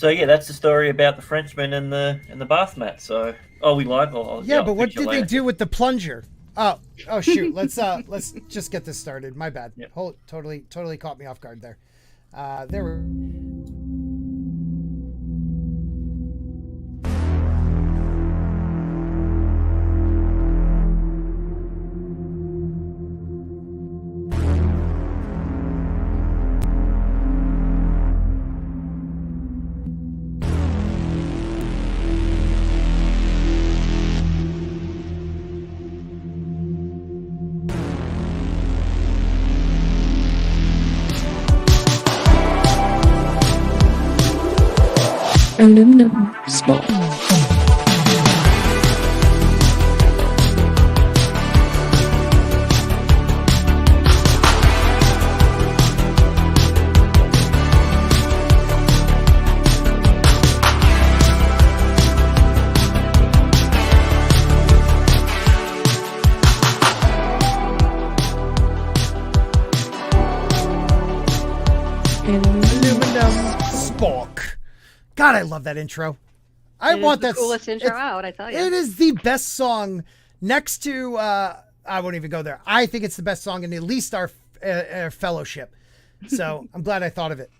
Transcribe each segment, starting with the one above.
So yeah, that's the story about the Frenchman and the bath mat. So we live. Yeah, but what did they do with the plunger? Oh shoot. Let's just get this started. My bad. Yep. Totally caught me off guard there. There we Aluminum spot. Aluminum Spork. God, I love that intro. I want that. Coolest intro out, I tell you. It is the best song next to. I won't even go there. I think it's the best song in at least our fellowship. So I'm glad I thought of it.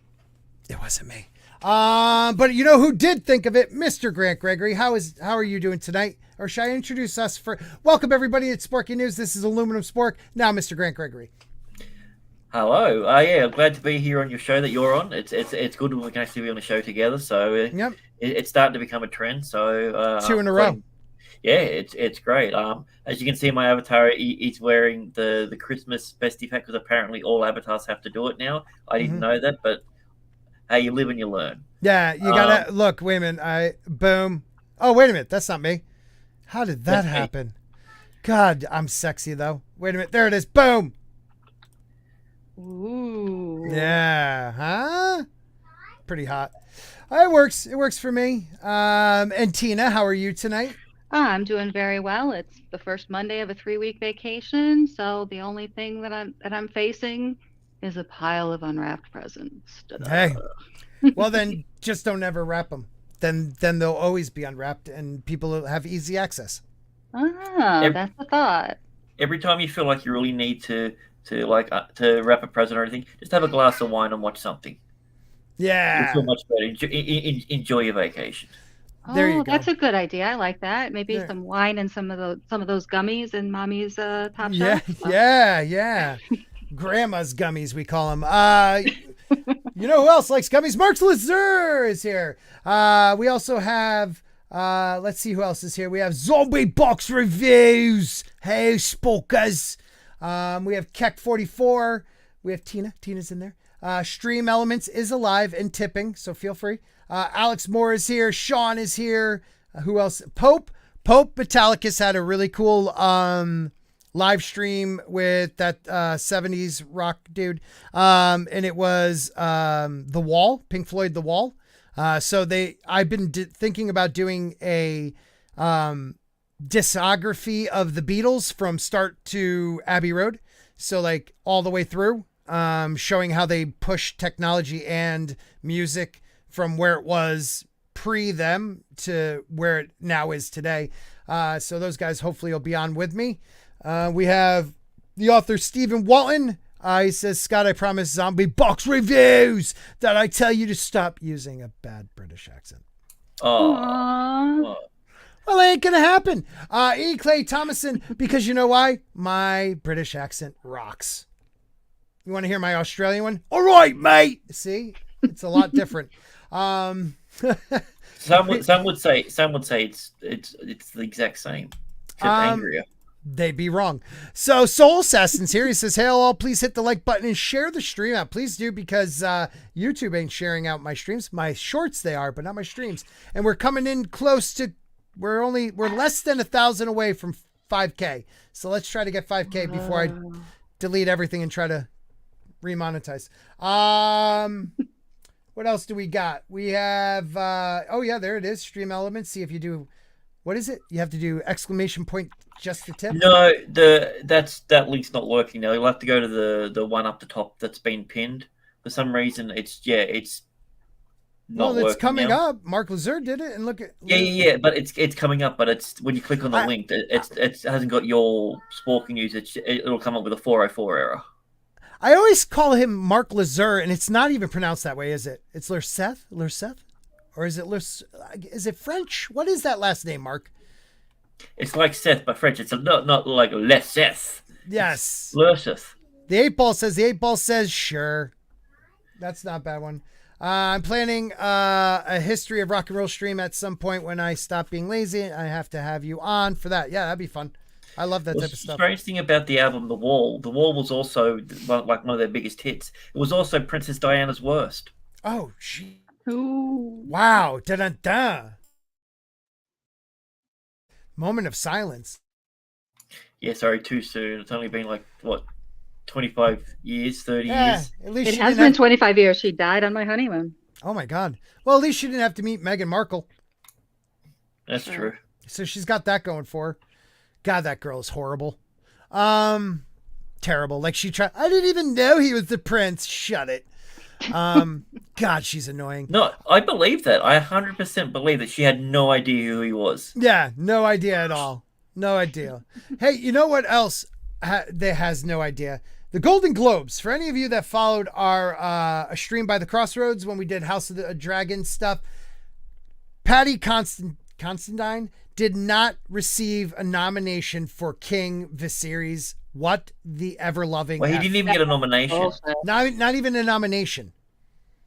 It wasn't me. But you know who did think of it? Mr. Grant Gregory. How are you doing tonight? Or should I introduce us for? Welcome everybody at Sporky News. This is Aluminum Spork. Now, Mr. Grant Gregory. Hello. Yeah, I'm glad to be here on your show that you're on. It's good when we can actually be on a show together. So Yep. it's starting to become a trend. So 2 in a row. Yeah, it's great. As you can see, my avatar he's wearing the Christmas festive hat because apparently all avatars have to do it now. I didn't know that, but hey, you live and you learn. Yeah, you gotta look. Wait a minute. Boom. Oh, wait a minute. That's not me. How did that happen? God, I'm sexy though. Wait a minute. There it is. Boom. Ooh. Yeah. Huh? Pretty hot. It works. It works for me. And Tina, how are you tonight? I'm doing very well. It's the first Monday of a 3-week vacation, so the only thing that I'm facing is a pile of unwrapped presents. Ta-da. Hey. Well, then just don't ever wrap them. Then they'll always be unwrapped, and people will have easy access. That's a thought. Every time you feel like you really need to wrap a present or anything, just have a glass of wine and watch something. Yeah. You'll feel much better. Enjoy your vacation. There you go. That's a good idea. I like that. Maybe There. some wine and some of those gummies in Mommy's top Yeah, shelf. yeah. Grandma's gummies, we call them. You know who else likes gummies? Mark Lazur is here. We also have, let's see who else is here. We have Zombie Box Reviews. Hey, Spokers. We have Keck44. We have Tina. Tina's in there. Stream Elements is alive and tipping, so feel free. Alex Moore is here. Sean is here. Who else? Pope Metallicus had a really cool live stream with that 70s rock dude. And it was The Wall, Pink Floyd The Wall. So I've been thinking about doing a discography of the Beatles from start to Abbey Road. So like all the way through, showing how they push technology and music from where it was pre them to where it now is today. So those guys hopefully will be on with me. We have the author Stephen Walton. He says, Scott, I promise Zombie Box Reviews that I tell you to stop using a bad British accent. Aww. Well, it ain't gonna happen. E. Clay Thomason, because you know why? My British accent rocks. You want to hear my Australian one? All right, mate. See, it's a lot different. Some would say it's the exact same, just angrier. They'd be wrong. So Soul Assassin's here. He says, hey all, please hit the like button and share the stream out. Please do, because YouTube ain't sharing out my streams. My shorts they are, but not my streams. And we're coming in close to, we're less than 1,000 away from 5K. So let's try to get 5K before I delete everything and try to remonetize. What else do we got? We have, oh yeah, there it is. Stream Elements. See if you do, what is it? You have to do exclamation point just the tip? No, that link's not working now. You'll have to go to the one up the top that's been pinned. For some reason, it's not Well, it's working coming now. up. Mark Lazar did it, and look at Yeah, but it's coming up. But it's when you click on the I- link, it hasn't got your Sporking news. It'll come up with a 404 error. I always call him Mark Lazar, and it's not even pronounced that way, is it? It's Lerceth, or is it French? What is that last name, Mark? It's like Seth, but French. It's not like Les Seth. Yes. Lerceth. The 8-ball says, sure. That's not a bad one. I'm planning a history of rock and roll stream at some point when I stop being lazy. I have to have you on for that. Yeah, that'd be fun. I love that type of stuff. The strange thing about the album, The Wall was also like one of their biggest hits. It was also Princess Diana's worst. Oh, gee. Ooh. Wow. Da-da-da. Moment of silence. Yeah, sorry, too soon. It's only been like, what, 25 years, 30 Yeah, years? at least It has been 25 years. She died on my honeymoon. Oh, my God. Well, at least she didn't have to meet Meghan Markle. That's true. So she's got that going for her. God, that girl is horrible. Terrible. Like I didn't even know he was the prince. Shut it. God, she's annoying. No, I believe that. I 100% believe that she had no idea who he was. Yeah, no idea at all. No idea. Hey, you know what else that has no idea? The Golden Globes. For any of you that followed our a stream by the Crossroads when we did House of the Dragon stuff, Patty Constantine did not receive a nomination for King Viserys. What the ever-loving... Well, he didn't even get a nomination. Not even a nomination.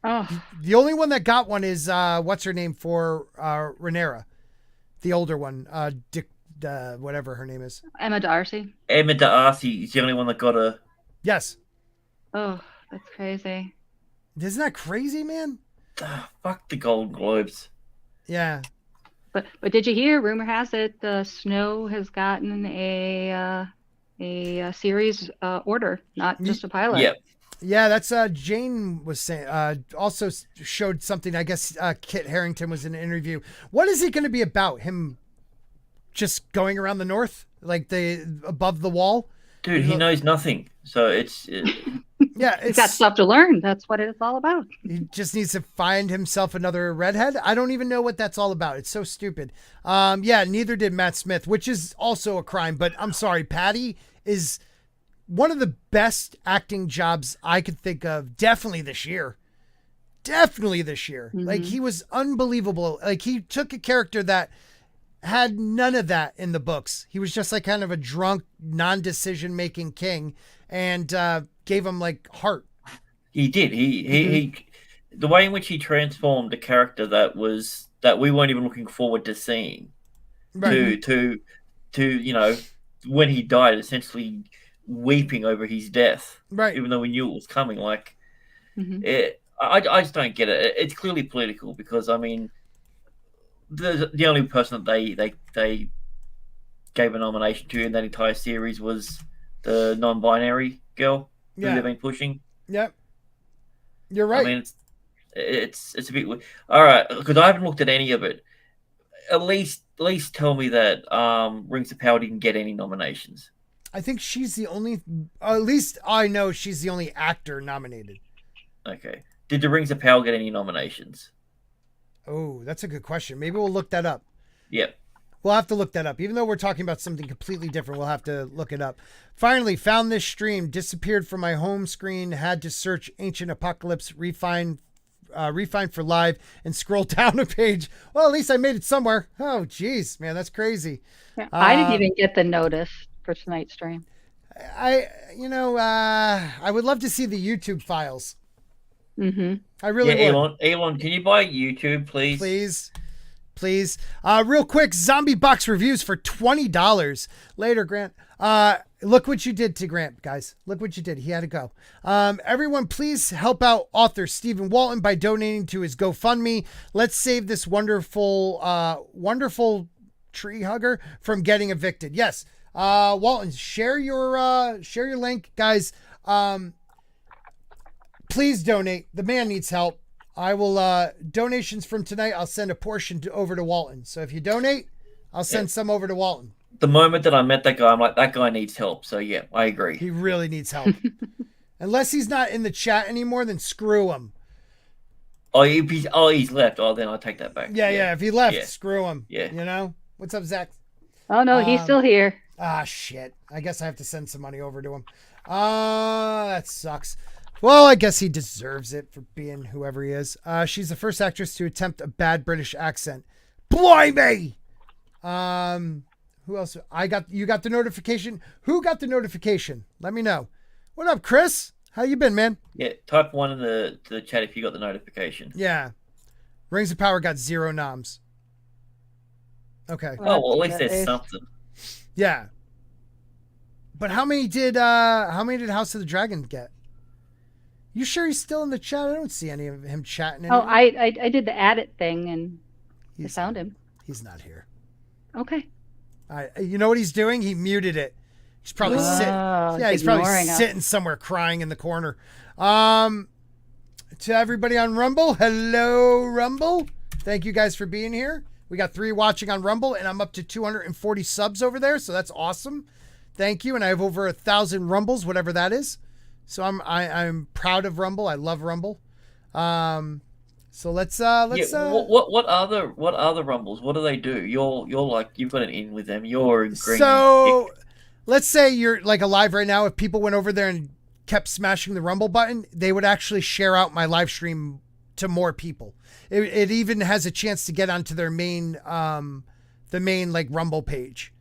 Oh. The only one that got one is, what's her name for Rhaenyra? The older one. Whatever her name is. Emma Darcy. Emma Darcy is the only one that got a... Yes. Oh, that's crazy. Isn't that crazy, man? Fuck the Golden Globes. Yeah. But did you hear? Rumor has it Snow has gotten a series order, not just a pilot. Yep. Yeah, that's Jayne was saying. Also showed something. I guess Kit Harington was in an interview. What is it going to be about? Him just going around the north, like above the wall? Dude, he knows nothing. So it's... Yeah, He's got stuff to learn. That's what it's all about. He just needs to find himself another redhead. I don't even know what that's all about. It's so stupid. Yeah, neither did Matt Smith, which is also a crime. But I'm sorry, Patty is one of the best acting jobs I could think of. Definitely this year. Mm-hmm. Like, he was unbelievable. Like, he took a character that had none of that in the books. He was just like kind of a drunk, non-decision making king, and gave him like heart. He did. He the way in which he transformed a character that we weren't even looking forward to seeing, Right. to you know, when he died, essentially weeping over his death, Right. even though we knew it was coming. Like, Mm-hmm. I just don't get it. It's clearly political because, I mean, the only person that they gave a nomination to in that entire series was the non-binary girl who they've been pushing. Yep. You're right. I mean, it's a bit... All right, because I haven't looked at any of it. At least tell me that Rings of Power didn't get any nominations. I think she's the only... At least I know she's the only actor nominated. Okay. Did the Rings of Power get any nominations? Oh, that's a good question. Maybe we'll look that up. Yep. We'll have to look that up. Even though we're talking about something completely different, we'll have to look it up. Finally, found this stream. Disappeared from my home screen. Had to search Ancient Apocalypse, refine for live, and scroll down a page. Well, at least I made it somewhere. Oh, geez, man, that's crazy. I didn't even get the notice for tonight's stream. I would love to see the YouTube files. Mm-hmm. I really would. Elon, can you buy YouTube, please? Please. Real quick, zombie box reviews for $20. Later, Grant. Look what you did to Grant, guys. Look what you did. He had to go. Everyone, please help out author Stephen Walton by donating to his GoFundMe. Let's save this wonderful tree hugger from getting evicted. Yes. Walton, share your link, guys. Please donate. The man needs help. I will, donations from tonight, I'll send a portion over to Walton. So if you donate, I'll send some over to Walton. The moment that I met that guy, I'm like, that guy needs help. So yeah, I agree. He really needs help. Unless he's not in the chat anymore, then screw him. Oh, he's left. Oh, then I'll take that back. Yeah. If he left, Yeah. screw him. Yeah. You know? What's up, Zaxx? Oh no, he's still here. Shit. I guess I have to send some money over to him. That sucks. Well, I guess he deserves it for being whoever he is. She's the first actress to attempt a bad British accent. Blimey! Who else? You got the notification? Who got the notification? Let me know. What up, Chris? How you been, man? Yeah, type 1 in the chat if you got the notification. Yeah. Rings of Power got 0 noms. Okay. Oh, well, at least there's something. Yeah. But how many did House of the Dragon get? You sure he's still in the chat? I don't see any of him chatting. Oh, I did the add it thing and I found him. He's not here. Okay. You know what he's doing? He muted it. He's probably sitting. Yeah, he's probably sitting somewhere crying in the corner. To everybody on Rumble, hello Rumble. Thank you guys for being here. We got 3 watching on Rumble, and I'm up to 240 subs over there, so that's awesome. Thank you, and I have over 1,000 Rumbles, whatever that is. So I'm proud of Rumble. I love Rumble. So let's what other Rumbles? What do they do? You're like, you've got an in with them. You're green. So let's say you're like alive right now. If people went over there and kept smashing the Rumble button, they would actually share out my live stream to more people. It even has a chance to get onto their main the main like Rumble page.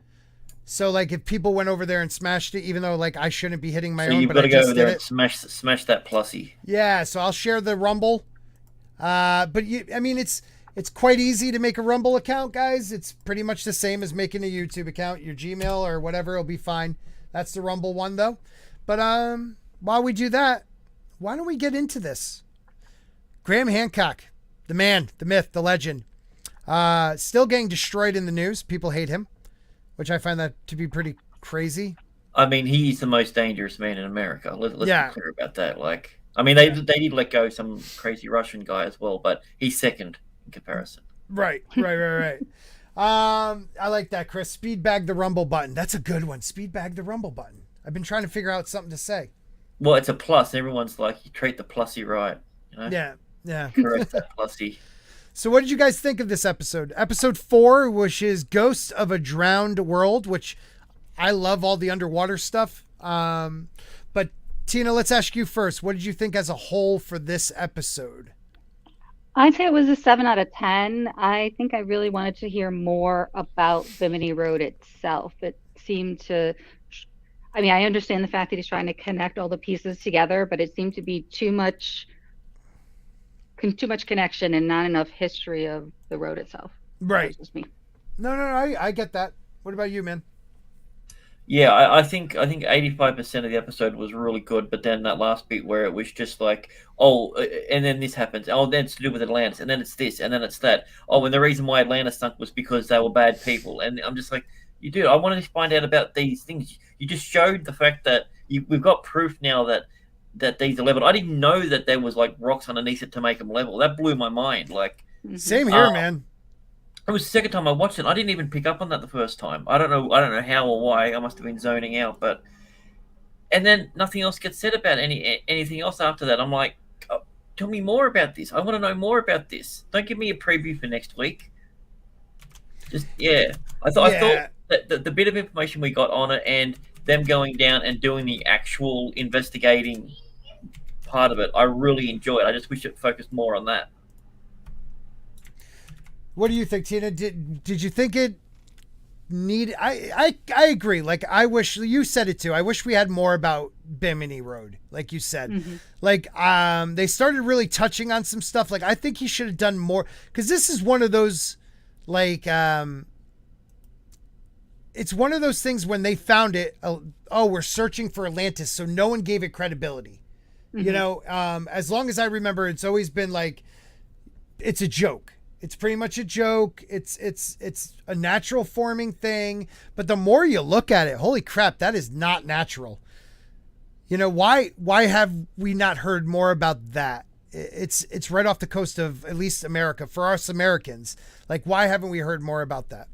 So like if people went over there and smashed it, even though like I shouldn't be hitting my own, you've got to go over there and smash that plussy. Yeah, so I'll share the Rumble. But it's quite easy to make a Rumble account, guys. It's pretty much the same as making a YouTube account. Your Gmail or whatever will be fine. That's the Rumble one though. But while we do that, why don't we get into this? Graham Hancock, the man, the myth, the legend, still getting destroyed in the news. People hate him, which I find that to be pretty crazy. I mean, he's the most dangerous man in America. Let's be clear about that. Like, I mean, they did let go some crazy Russian guy as well, but he's second in comparison. Right. I like that, Chris. Speed bag the Rumble button. That's a good one. Speed bag the Rumble button. I've been trying to figure out something to say. Well, it's a plus. Everyone's like, you treat the plussy right. You know? Yeah. Correct that plussy. So what did you guys think of this episode? Episode 4, which is Ghost of a Drowned World, which I love all the underwater stuff. But Tina, let's ask you first. What did you think as a whole for this episode? I'd say it was a 7 out of 10. I think I really wanted to hear more about Bimini Road itself. It seemed to, I mean, I understand the fact that he's trying to connect all the pieces together, but it seemed to be too much connection and not enough history of the road itself. Right. That's just me. No, I get that. What about you, man? Yeah, I think 85% of the episode was really good, but then that last bit where it was just like, oh, and then this happens. Oh, then it's to do with Atlantis, and then it's this, and then it's that. Oh, and the reason why Atlantis sunk was because they were bad people. And I'm just like, you do. I wanted to find out about these things. You just showed the fact that we've got proof now that these are leveled. I didn't know that there was like rocks underneath it to make them level. That blew my mind. Like, same here, man. It was the second time I watched it. I didn't even pick up on that the first time. I don't know how or why. I must have been zoning out. But and then nothing else gets said about anything else after that. I'm like, oh, tell me more about this. I want to know more about this. Don't give me a preview for next week. Just I thought that the bit of information we got on it and them going down and doing the actual investigating part of it, I really enjoyed. I just wish it focused more on that. What do you think, Tina? Did you think it needed? I agree. Like, I wish you said it too. I wish we had more about Bimini Road, like you said. Mm-hmm. Like, they started really touching on some stuff. Like, I think he should have done more, because this is one of those, like, it's one of those things when they found it. Oh, we're searching for Atlantis, so no one gave it credibility. Mm-hmm. You know, as long as I remember, it's always been like, it's a joke. It's pretty much a joke. It's a natural forming thing. But the more you look at it, holy crap, that is not natural. You know, why have we not heard more about that? It's right off the coast of at least America for us Americans. Like, why haven't we heard more about that?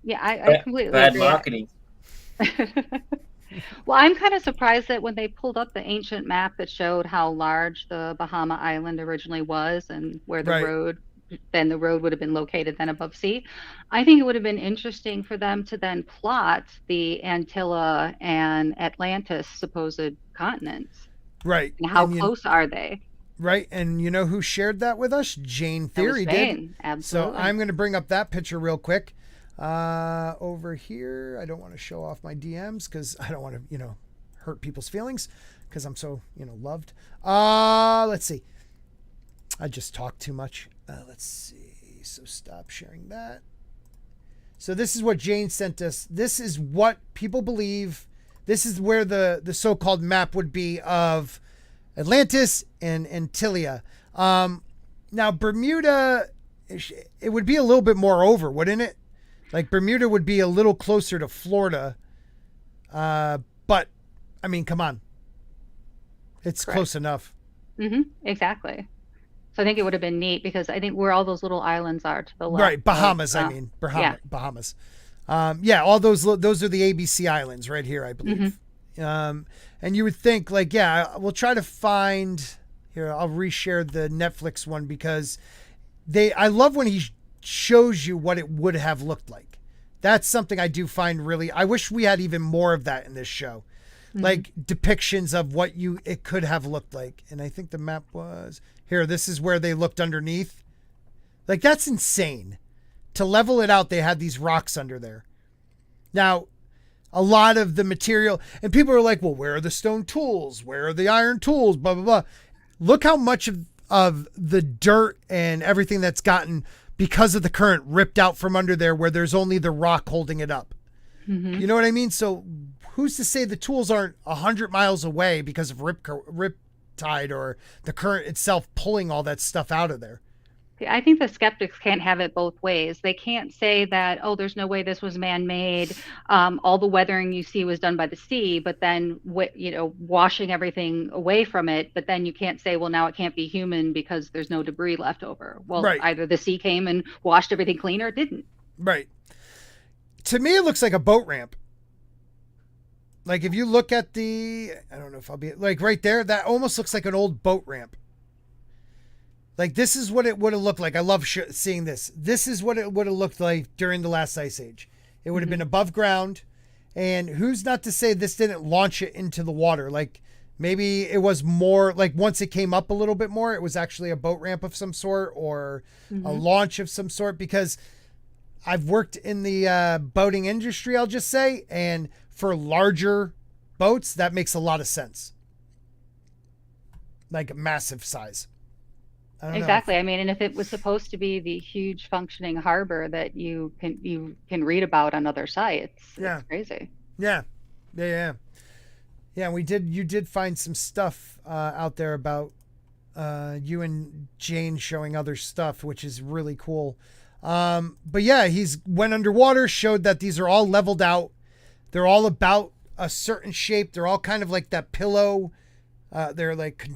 Yeah, I completely bad agree. marketing. Well, I'm kind of surprised that when they pulled up the ancient map that showed how large the Bahama Island originally was and where Right. the road would have been located then above sea. I think it would have been interesting for them to then plot the Antilla and Atlantis supposed continents. Right. And how And close are they? right. And you know who shared that with us? Jayne That was Theory did. Spain. So Absolutely. I'm going to bring up that picture real quick. Over here, I don't want to show off my DMs because I don't want to, hurt people's feelings because I'm so, loved. Let's see. I just talked too much. Let's see. So stop sharing that. So this is what Jayne sent us. This is what people believe. This is where the so-called map would be of Atlantis and Antilia. Now Bermuda, it would be a little bit more over, wouldn't it? Like Bermuda would be a little closer to Florida. But I mean, come on. It's Correct. close enough. Exactly. So I think it would have been neat because I think where all those little islands are to the left. Right. Bahamas, of, I mean. yeah. Bahamas. All those are the ABC islands right here, I believe. And you would think like, yeah, we'll try to find here. I'll reshare the Netflix one because I love when he shows you what it would have looked like. That's something I do find really, I wish we had even more of that in this show. Like depictions of what it could have looked like. And I think the map was here. This is where they looked underneath. Like that's insane. To level it out, they had these rocks under there. Now, a lot of the material, and people are like, well, where are the stone tools? Where are the iron tools? Blah, blah, blah. Look how much of the dirt and everything that's gotten because of the current ripped out from under there where there's only the rock holding it up. You know what I mean? So who's to say the tools aren't 100 miles away because of rip tide or the current itself pulling all that stuff out of there? I think the skeptics can't have it both ways. They can't say that, oh, there's no way this was man-made. All the weathering you see was done by the sea, but then, washing everything away from it. But then you can't say, well, now it can't be human because there's no debris left over. Well, Right. Either the sea came and washed everything clean or it didn't. Right. To me, it looks like a boat ramp. Like if you look at I don't know if I'll be like right there, that almost looks like an old boat ramp. Like this is what it would have looked like. I love seeing this. This is what it would have looked like during the last ice age. It would have been above ground. And who's not to say this didn't launch it into the water? Like maybe it was more like once it came up a little bit more, it was actually a boat ramp of some sort or a launch of some sort, because I've worked in the boating industry, I'll just say, and for larger boats, that makes a lot of sense. Like massive size. I don't Exactly. I mean, and if it was supposed to be the huge functioning harbor that you can read about on other sites, it's crazy. Yeah. You did find some stuff out there about you and Jayne showing other stuff, which is really cool. But yeah, he's went underwater, showed that these are all leveled out. They're all about a certain shape. They're all kind of like that pillow. They're like,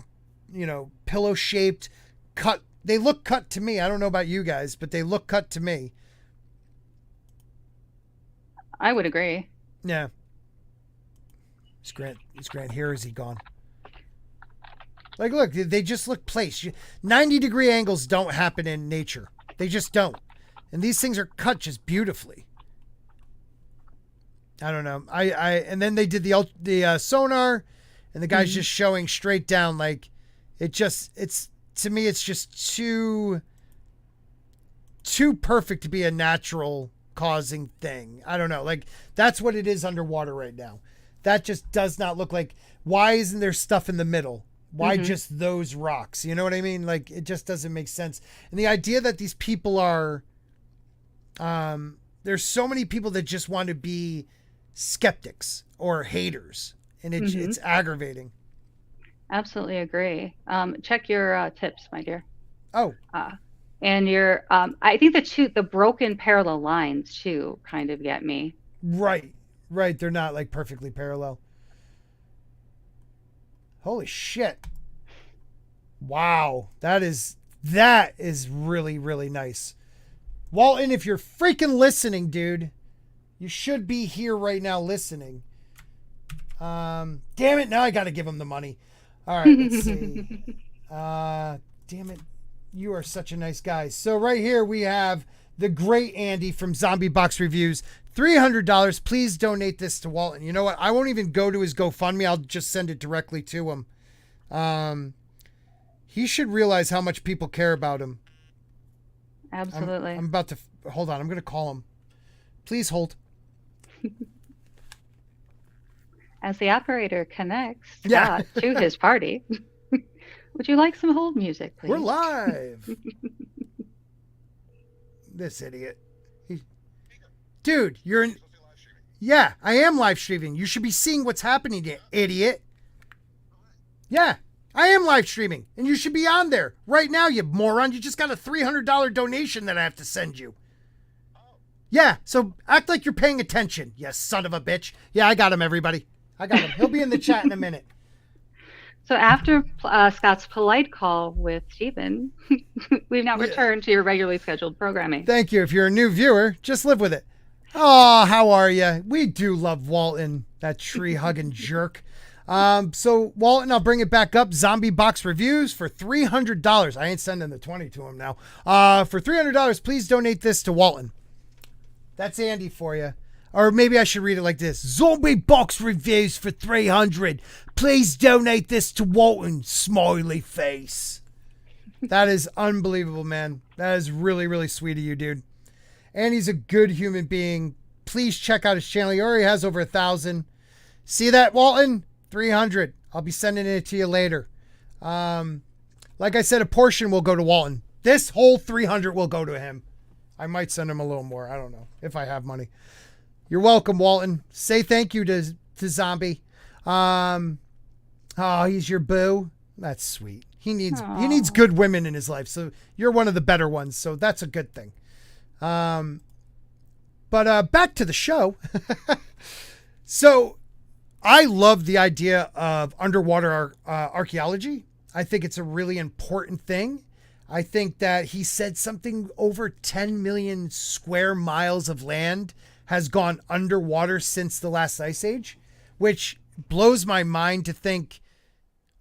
pillow shaped, cut. They look cut to me. I don't know about you guys, but they look cut to me. I would agree. Yeah. Is Grant here? Or is he gone? Like, look, they just look placed. 90-degree angles don't happen in nature. They just don't. And these things are cut just beautifully. I don't know. And then they did the sonar, and the guy's just showing straight down. Like, to me, it's just too perfect to be a natural causing thing. I don't know. Like, that's what it is underwater right now. That just does not look like, why isn't there stuff in the middle? Why just those rocks? You know what I mean? Like, it just doesn't make sense. And the idea that these people are, there's so many people that just want to be skeptics or haters, and it's aggravating. Absolutely agree. Check your tips, my dear. Oh. And your, I think the broken parallel lines too kind of get me. Right. They're not like perfectly parallel. Holy shit. Wow. That is really, really nice. Walton, if you're freaking listening, dude, you should be here right now listening. Damn it! Now I got to give him the money. All right, let's see. Damn it! You are such a nice guy. So right here we have the great Andy from Zombie Box Reviews. $300. Please donate this to Walton. You know what? I won't even go to his GoFundMe. I'll just send it directly to him. He should realize how much people care about him. Absolutely. I'm about to hold on. I'm going to call him. Please hold. As the operator connects Scott to his party, would you like some hold music, please? We're live. This idiot. Dude, you're in. Yeah, I am live streaming. You should be seeing what's happening, you idiot. Yeah, I am live streaming, and you should be on there right now, you moron. You just got a $300 donation that I have to send you. Yeah, so act like you're paying attention, you son of a bitch. Yeah, I got him, everybody. I got him. He'll be in the chat in a minute. So after Scott's polite call with Stephen, we've now returned to your regularly scheduled programming. Thank you. If you're a new viewer, just live with it. Oh, how are you? We do love Walton, that tree-hugging jerk. So, Walton, I'll bring it back up. Zombie Box Reviews for $300. I ain't sending the 20 to him now. For $300, please donate this to Walton. That's Andy for you. Or maybe I should read it like this. Zombie Box Reviews for $300. Please donate this to Walton. Smiley face. That is unbelievable, man. That is really, really sweet of you, dude. And he's a good human being. Please check out his channel. He already has over 1,000. See that, Walton? 300. I'll be sending it to you later. Like I said, a portion will go to Walton. This whole 300 will go to him. I might send him a little more. I don't know if I have money. You're welcome, Walton. Say thank you to Zombie. Oh, he's your boo. That's sweet. He needs good women in his life. So you're one of the better ones. So that's a good thing. But back to the show. So I love the idea of underwater archaeology. I think it's a really important thing. I think that he said something over 10 million square miles of land has gone underwater since the last ice age, which blows my mind to think,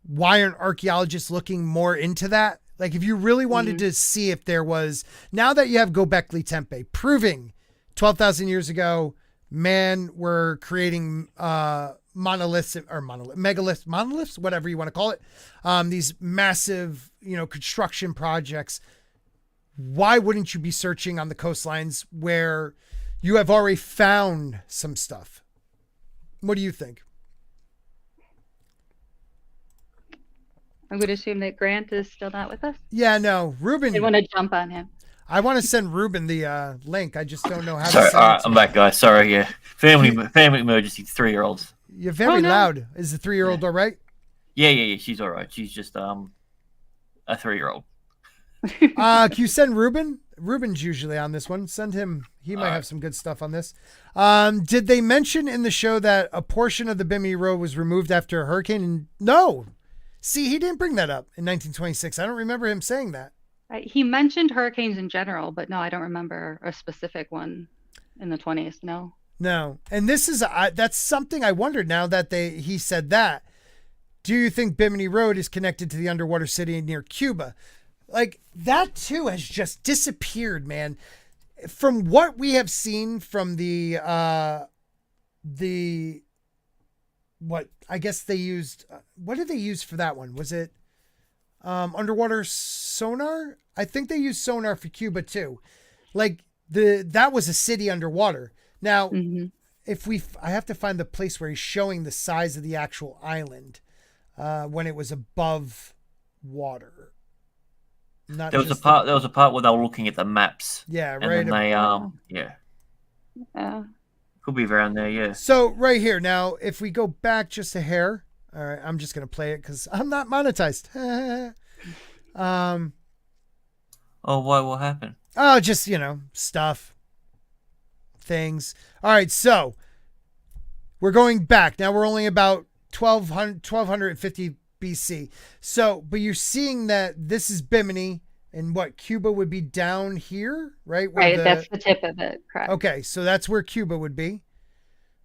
why aren't archaeologists looking more into that? Like, if you really wanted to see if there was, now that you have Göbekli Tepe proving 12,000 years ago, man, we're creating monoliths, whatever you want to call it. These massive, construction projects. Why wouldn't you be searching on the coastlines where you have already found some stuff? What do you think? I would assume that Grant is still not with us. Yeah, no. Ruben. I want to jump on him. I want to send Ruben the link. I just don't know how Sorry, to send it. I'm back, guys. Sorry, yeah. Family emergency, 3-year-olds. You're very loud. Is the 3-year-old all right? Yeah. She's all right. She's just a 3-year-old. Can you send Ruben? Ruben's usually on this one. Send him. He might have some good stuff on this. Did they mention in the show that a portion of the Bimini Road was removed after a hurricane? No. See, he didn't bring that up in 1926. I don't remember him saying that. He mentioned hurricanes in general, but no, I don't remember a specific one in the 20s. No. And this is that's something I wondered now that he said that. Do you think Bimini Road is connected to the underwater city near Cuba? Like, that too has just disappeared, man. From what we have seen from what I guess they used, what did they use for that one? Was it underwater sonar? I think they used sonar for Cuba too. Like, that was a city underwater. Now, I have to find the place where he's showing the size of the actual island when it was above water. There was a part where they were looking at the maps. Yeah, and right. Then could be around there, yeah. So right here now, if we go back just a hair, all right, I'm just gonna play it because I'm not monetized. Oh, why? What happened? Oh, just stuff, things. All right, so we're going back now. We're only about 1250 BC. So, but you're seeing that this is Bimini, and what, Cuba would be down here, right? Right, that's the tip of it, correct. Okay, so that's where Cuba would be.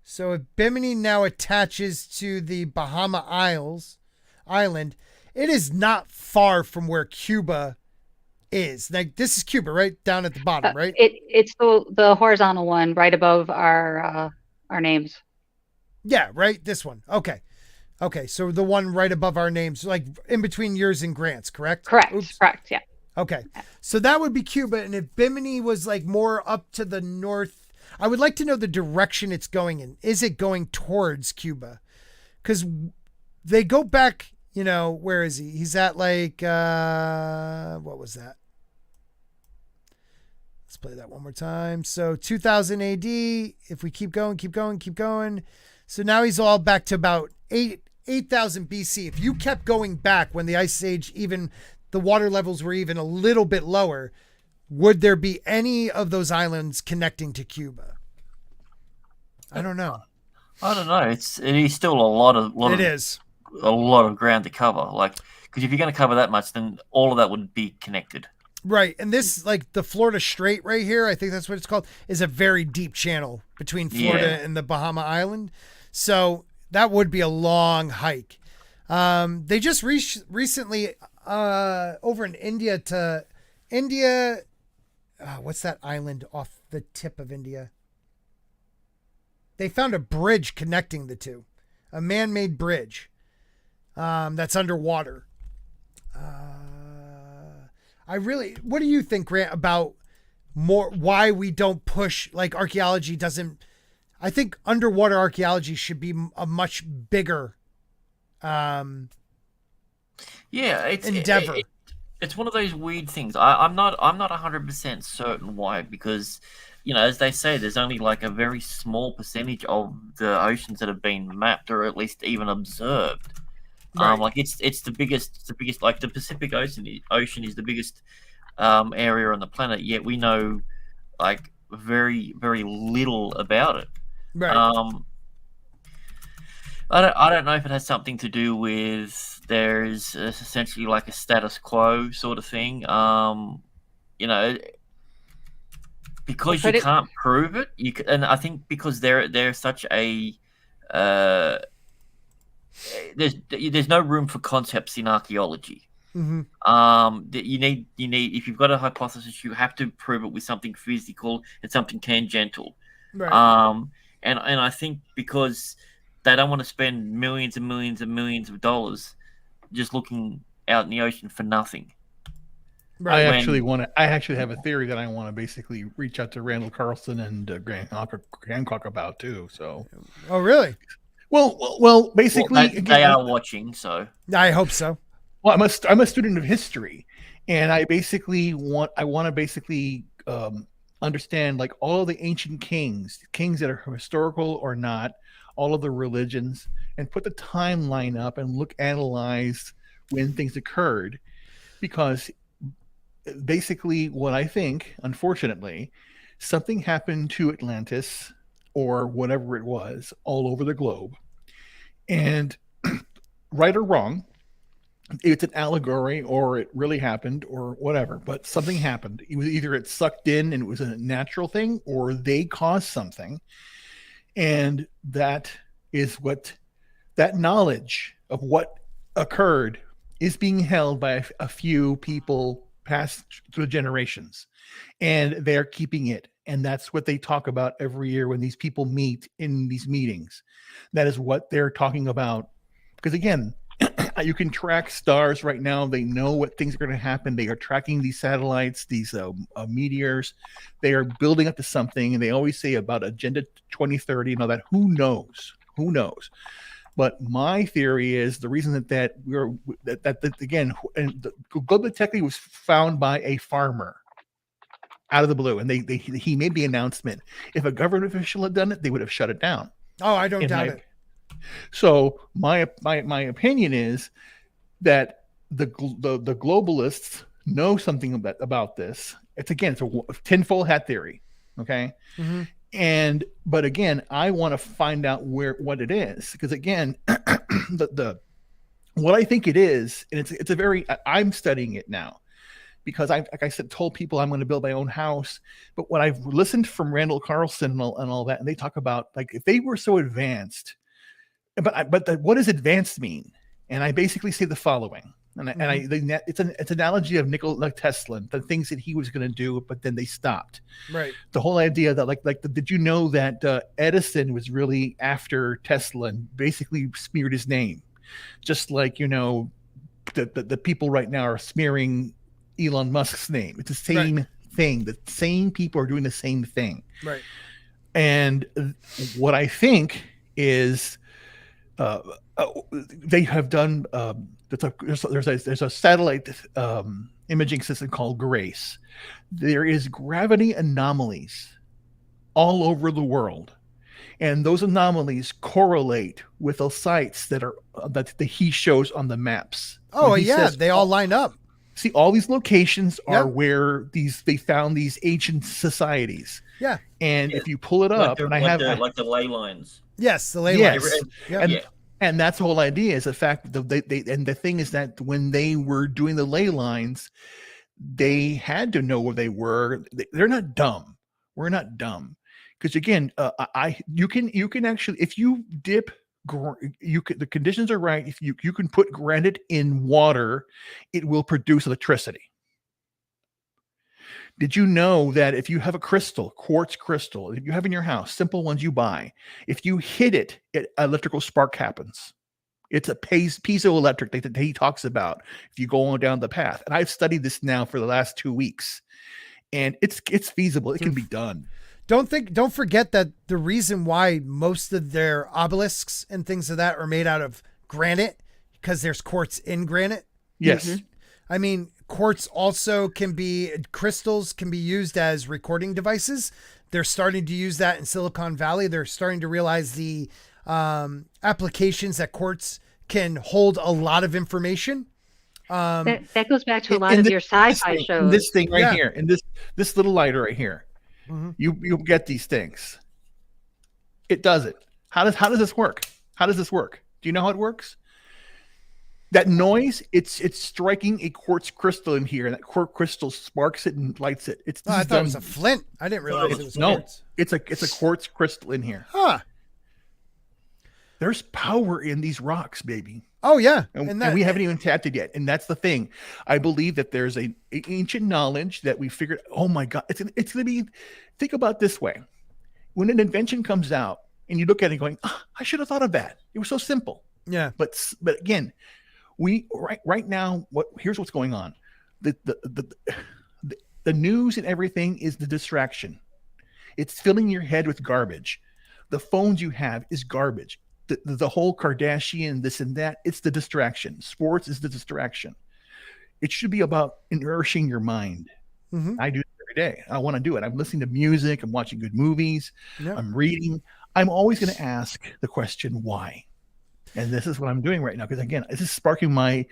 So if Bimini now attaches to the Bahama Island, it is not far from where Cuba is. Like this is Cuba, right down at the bottom, right? It's the horizontal one right above our names. Yeah, right. This one. Okay. So the one right above our names, like in between yours and Grant's, correct? Correct. Oops. Correct. Yeah. Okay. So that would be Cuba, and if Bimini was like more up to the north, I would like to know the direction it's going in. Is it going towards Cuba? Because they go back, where is he? He's at like, what was that? Let's play that one more time. So 2000 AD, if we keep going. So now he's all back to about 8,000 BC. If you kept going back when the Ice Age, even the water levels were even a little bit lower, would there be any of those islands connecting to Cuba? I don't know. I don't know. It is still a lot of ground to cover. Like, because if you're going to cover that much, then all of that would be connected. Right, and this, like the Florida Strait right here, I think that's what it's called, is a very deep channel between Florida and the Bahama Island. So that would be a long hike. They just recently over in India what's that island off the tip of India? They found a bridge connecting the two, a man-made bridge that's underwater. What do you think, Grant, about why we don't push, like archaeology doesn't, I think underwater archaeology should be a much bigger endeavor. It's one of those weird things. I'm not 100% certain why, because as they say, there's only like a very small percentage of the oceans that have been mapped or at least even observed. Right. Like it's the biggest. Like the Pacific Ocean is the biggest area on the planet. Yet we know like very, very little about it. Right. I don't know if it has something to do with there's essentially like a status quo sort of thing. Because you can't prove it. And I think because they're such a there's no room for concepts in archaeology. Mm-hmm. You need if you've got a hypothesis, you have to prove it with something physical and something tangential. Right. And I think because they don't want to spend millions and millions and millions of dollars just looking out in the ocean for nothing. Right. I actually have a theory that I want to basically reach out to Randall Carlson and Grant Hancock about too. So. Oh, really? Well, basically they are watching, so I hope so. Well, I'm a student of history, and I want to understand like all of the ancient kings that are historical or not, all of the religions, and put the timeline up and analyze when things occurred, because basically what I think, unfortunately, something happened to Atlantis or whatever it was all over the globe, and right or wrong, it's an allegory or it really happened or whatever, but something happened. It was either it sucked in and it was a natural thing, or they caused something, and that is what that knowledge of what occurred is being held by a few people passed through the generations, and they're keeping it. And that's what they talk about every year when these people meet in these meetings. That is what they're talking about. Because again, you can track stars right now. They know what things are going to happen. They are tracking these satellites, these meteors. They are building up to something. And they always say about Agenda 2030 and all that. Who knows? But my theory is the reason that again, and the Global Detective was found by a farmer out of the blue, and he made the announcement. If a government official had done it, they would have shut it down. Oh, I don't doubt it. So my opinion is that the globalists know something about this. It's a tinfoil hat theory, okay? Mm-hmm. But again, I want to find out what it is, because again, what I think it is, and it's a very, I'm studying it now, because I, like I said, told people I'm going to build my own house. But when I've listened from Randall Carlson and all that, and they talk about like if they were so advanced, what does advanced mean? And I basically say the following, it's an analogy of Nikola Tesla, the things that he was going to do, but then they stopped. Right. The whole idea that did you know that Edison was really after Tesla and basically smeared his name, just like the people right now are smearing Elon Musk's name. It's the same thing. The same people are doing the same thing. Right. And what I think is they have done there's a satellite imaging system called GRACE. There is gravity anomalies all over the world, and those anomalies correlate with the sites that he shows on the maps. Oh yeah, they all line up. See, all these locations are where they found these ancient societies. Yeah, and if you pull it up, and I have like the ley lines. Yes, the ley lines. And that's the whole idea, is the fact that the thing is that when they were doing the ley lines, they had to know where they were. They're not dumb. We're not dumb. Because again, you can actually, if you dip, the conditions are right. If you can put granite in water, it will produce electricity. Did you know that if you have a quartz crystal, if you have in your house, simple ones you buy, if you hit it, an electrical spark happens. It's a piezoelectric that he talks about if you go on down the path. And I've studied this now for the last 2 weeks, and it's feasible. It can be done. Don't forget that the reason why most of their obelisks and things of that are made out of granite, because there's quartz in granite. Yes. Mm-hmm. I mean, quartz also crystals can be used as recording devices. They're starting to use that in Silicon Valley. They're starting to realize the applications that quartz can hold a lot of information. That goes back to a lot of your sci-fi shows. This thing right here, and this little lighter right here. Mm-hmm. You get these things. It does it. How does this work? How does this work? Do you know how it works? That noise, it's striking a quartz crystal in here, and that quartz crystal sparks it and lights it. I thought it was a flint. I didn't realize it was quartz. It's a quartz crystal in here. Huh. There's power in these rocks, baby. Oh yeah, and we haven't even tapped it yet. And that's the thing. I believe that there's an ancient knowledge that we figured. Oh my God, it's gonna be. Think about it this way: when an invention comes out, and you look at it going, I should have thought of that. It was so simple. Yeah. But again, right now, here's what's going on. The news and everything is the distraction. It's filling your head with garbage. The phones you have is garbage. The whole Kardashian, this and that, it's the distraction. Sports is the distraction. It should be about nourishing your mind. Mm-hmm. I do it every day. I want to do it. I'm listening to music. I'm watching good movies. Yep. I'm reading. I'm always going to ask the question, why? And this is what I'm doing right now. Because again, this is sparking my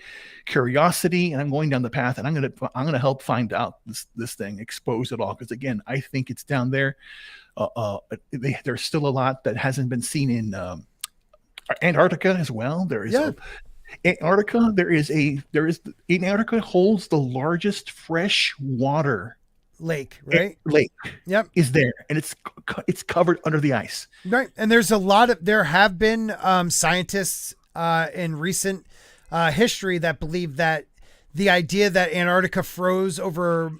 curiosity, and I'm going down the path, and I'm going to help find out this thing, expose it all. Because again, I think it's down there. There's still a lot that hasn't been seen in Antarctica as well. There is Antarctica. Antarctica holds the largest fresh water lake, right? Lake. Yep. Is there, and it's covered under the ice. Right. And there have been scientists in recent history that believe that the idea that Antarctica froze over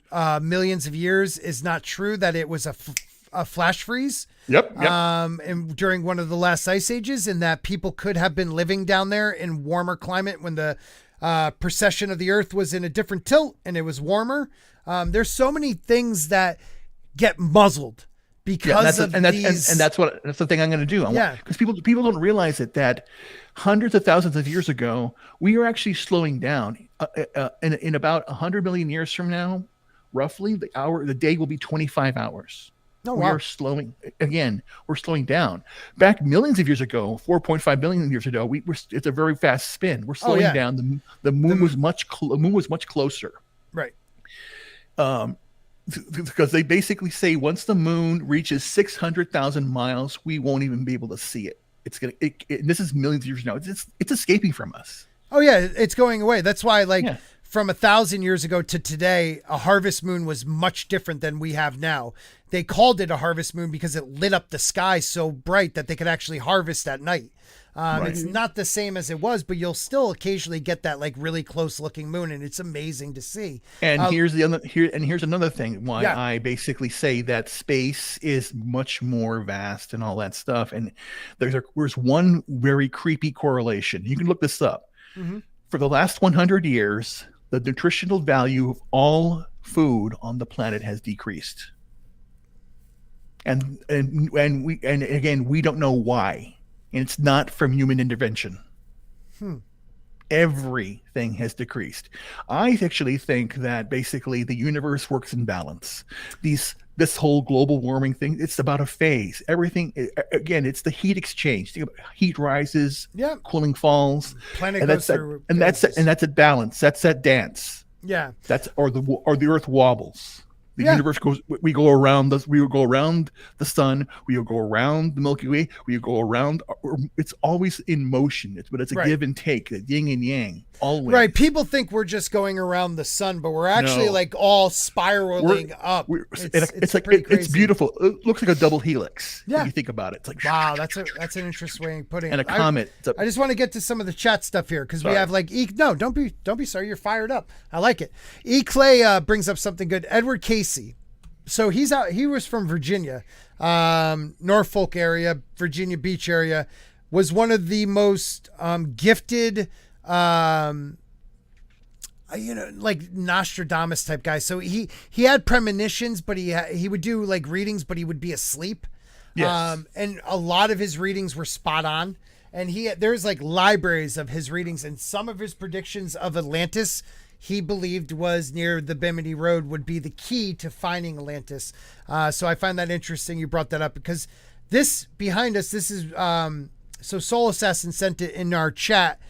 millions of years is not true, that it was a flash freeze. Yep. And during one of the last ice ages, and that people could have been living down there in warmer climate when the precession of the earth was in a different tilt and it was warmer. There's so many things that get muzzled because of these. And that's the thing I'm going to do. Because people don't realize that hundreds of thousands of years ago, we are actually slowing down. In about 100 million years from now, roughly the day will be 25 hours. Oh, we wow. are slowing again. We're slowing down. Back millions of years ago, 4.5 billion years ago, it's a very fast spin. We're slowing down. The moon was much closer. Right. Because they basically say once the moon reaches 600,000 miles, we won't even be able to see it. This is millions of years now. It's escaping from us. Oh yeah, it's going away. That's why, from 1,000 years ago to today, a harvest moon was much different than we have now. They called it a harvest moon because it lit up the sky so bright that they could actually harvest at night. It's not the same as it was, but you'll still occasionally get that like really close looking moon, and it's amazing to see. And here's another thing why I basically say that space is much more vast and all that stuff. And there's one very creepy correlation. You can look this up. For the last 100 years, the nutritional value of all food on the planet has decreased. And again, we don't know why. And it's not from human intervention. Everything has decreased. I actually think that basically the universe works in balance. This whole global warming thing, it's about a phase. Everything, again, it's the heat exchange. Heat rises, cooling falls, Planet that's at balance. That's that dance. Yeah, or the Earth wobbles. The universe goes. We go around the. We will go around the sun. We will go around the Milky Way. We will go around. It's always in motion. It's a give and take. The yin and yang. Always. Right. People think we're just going around the sun, but we're actually like all spiraling up. It's beautiful. It looks like a double helix. Yeah. When you think about it. It's like wow. That's an interesting way of putting it. And a comet. I just want to get to some of the chat stuff here because we have like don't be sorry. You're fired up. I like it. E. Clay brings up something good. Edward Casey. So he's out. He was from Virginia, Norfolk area, Virginia Beach area. Was one of the most gifted. Like Nostradamus type guy. So he had premonitions, but he would do like readings, but he would be asleep. Yes. And a lot of his readings were spot on. And there's like libraries of his readings, and some of his predictions of Atlantis, he believed was near the Bimini Road would be the key to finding Atlantis. So I find that interesting. You brought that up because this behind us, this is, so Soul Assassin sent it in our chat.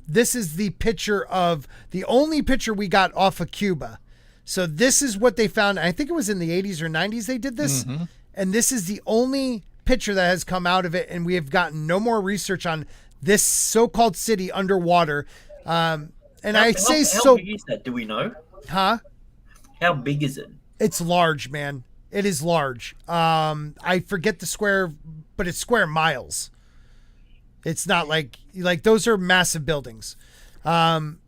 This is the picture of the only picture we got off of Cuba. So this is what they found. I think it was in the 80s or 90s they did this. And this is the only picture that has come out of it. And we have gotten no more research on this so-called city underwater. And how big is that? Do we know? Huh? How big is it? It's large, man. It is large. I forget the square, but it's square miles. It's not like those are massive buildings. The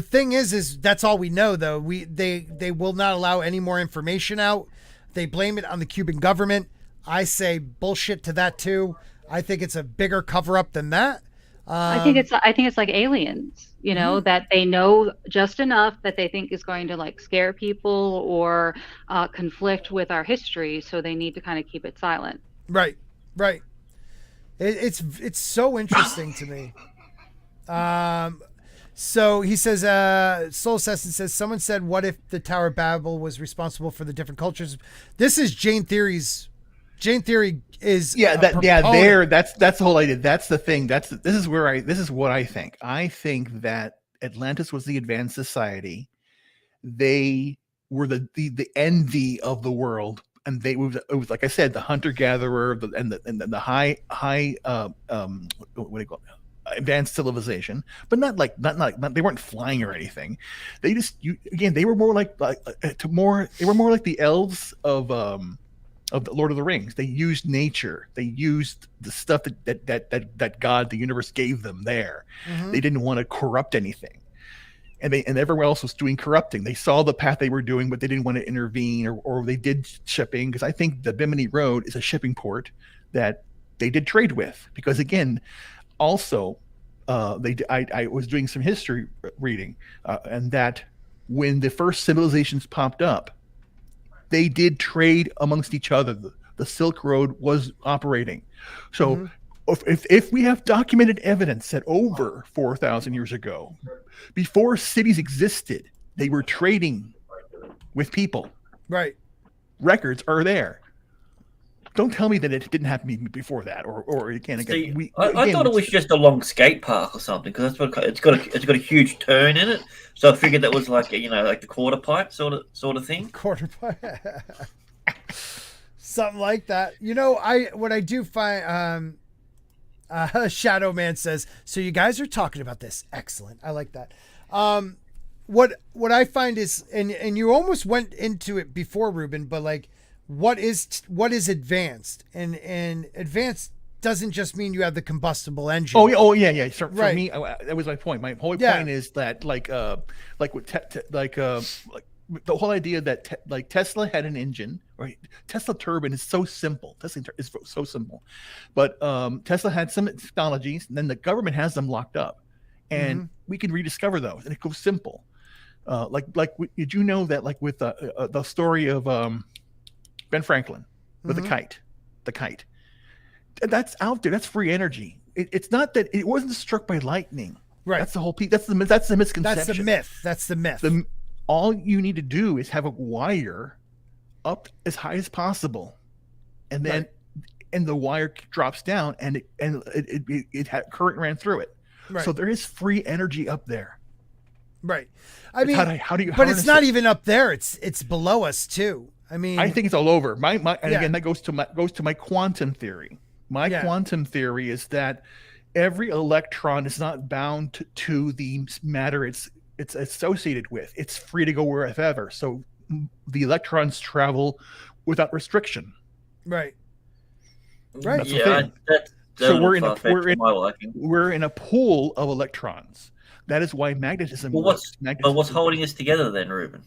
thing is that's all we know though. They will not allow any more information out. They blame it on the Cuban government. I say bullshit to that too. I think it's a bigger cover up than that. I think it's like aliens, that they know just enough that they think is going to like scare people or conflict with our history. So they need to kind of keep it silent. Right. It's so interesting to me. So he says, Soul Assassin says, someone said, what if the Tower of Babel was responsible for the different cultures? This is Jayne Theory's. Jayne Theory is that's the whole idea. That's the thing. This is what I think. I think that Atlantis was the advanced society. They were the envy of the world. And it was like I said, the hunter-gatherer and the high what do you call it? Advanced civilization, but not they weren't flying or anything. They just they were more like the elves of the Lord of the Rings. They used nature. They used the stuff that God, the universe, gave them there. They didn't want to corrupt anything. And everyone else was doing corrupting. They saw the path they were doing, but they didn't want to intervene, or they did shipping, because I think the Bimini Road is a shipping port that they did trade with. Because again, also, I was doing some history reading, and that when the first civilizations popped up, they did trade amongst each other. The Silk Road was operating. So if we have documented evidence that over 4,000 years ago, before cities existed, they were trading with people. Right. Records are there. Don't tell me that it didn't happen before that, or again. I thought it was just a long skate park or something, because it's got a huge turn in it. So I figured that was like like the quarter pipe sort of thing. Quarter pipe, something like that. What I do find. Shadow Man says, so you guys are talking about this. Excellent. I like that. what I find is, and you almost went into it before, Ruben, but like, what is advanced? And advanced doesn't just mean you have the combustible engine. Oh yeah. So for Right. me, that was my point. My whole Yeah. point is that like with like the whole idea that like Tesla had an engine, or Tesla turbine is so simple. Tesla is so simple, but Tesla had some technologies, and then the government has them locked up, and we can rediscover those, and it goes simple. Did you know that like with the story of Ben Franklin with the kite, that's out there. That's free energy. It's not that it wasn't struck by lightning. Right. That's the whole piece. That's the misconception. That's the myth. All you need to do is have a wire up as high as possible, and then and the wire drops down, and it had current ran through it. Right. So there is free energy up there. Right. I mean, how do you? But it's not even up there. It's below us too. I mean, I think it's all over. Again, that goes to my quantum theory. My quantum theory is that every electron is not bound to the matter it's associated with. It's free to go wherever. So the electrons travel without restriction. Right. That's the Yeah, thing. so we're in a pool of electrons. That is why magnetism works. What's holding us together then, Ruben?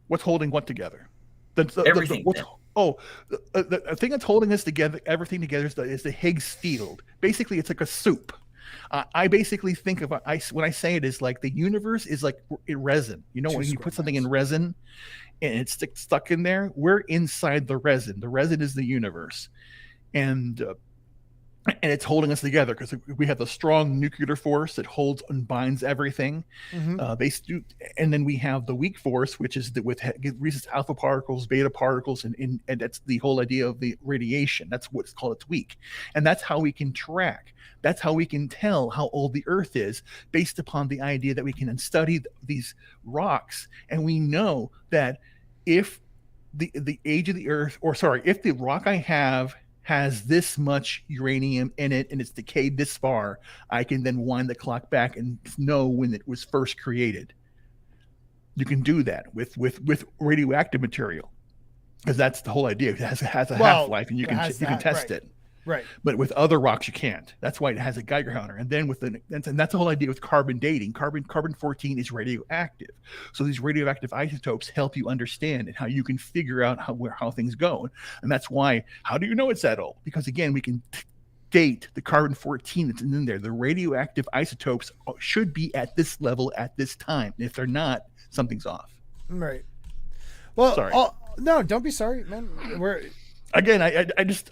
What's holding what together? Everything. The thing that's holding us together, everything together, is the Higgs field. Basically, it's like a soup. I basically think of when I say it is like the universe is like in resin. You know, when you put something in resin and it's stuck in there, we're inside the resin. The resin is the universe, and it's holding us together because we have the strong nuclear force that holds and binds everything. And then we have the weak force, which is releases alpha particles, beta particles, and that's the whole idea of the radiation. That's what's called it's weak, and that's how we can track. That's how we can tell how old the Earth is based upon the idea that we can study these rocks, and we know that if the age of the Earth, if the rock I have has this much uranium in it and it's decayed this far, I can then wind the clock back and know when it was first created. You can do that with radioactive material, because that's the whole idea. It has a half-life, and you can test it. Right. But with other rocks, you can't. That's why it has a Geiger counter. And then and that's the whole idea with carbon dating. Carbon-14 is radioactive. So these radioactive isotopes help you understand and how you can figure out how things go. And that's why, how do you know it's that old? Because again, we can date the carbon-14 that's in there. The radioactive isotopes should be at this level at this time. And if they're not, something's off. Right. Well, sorry. No, don't be sorry, man. Again,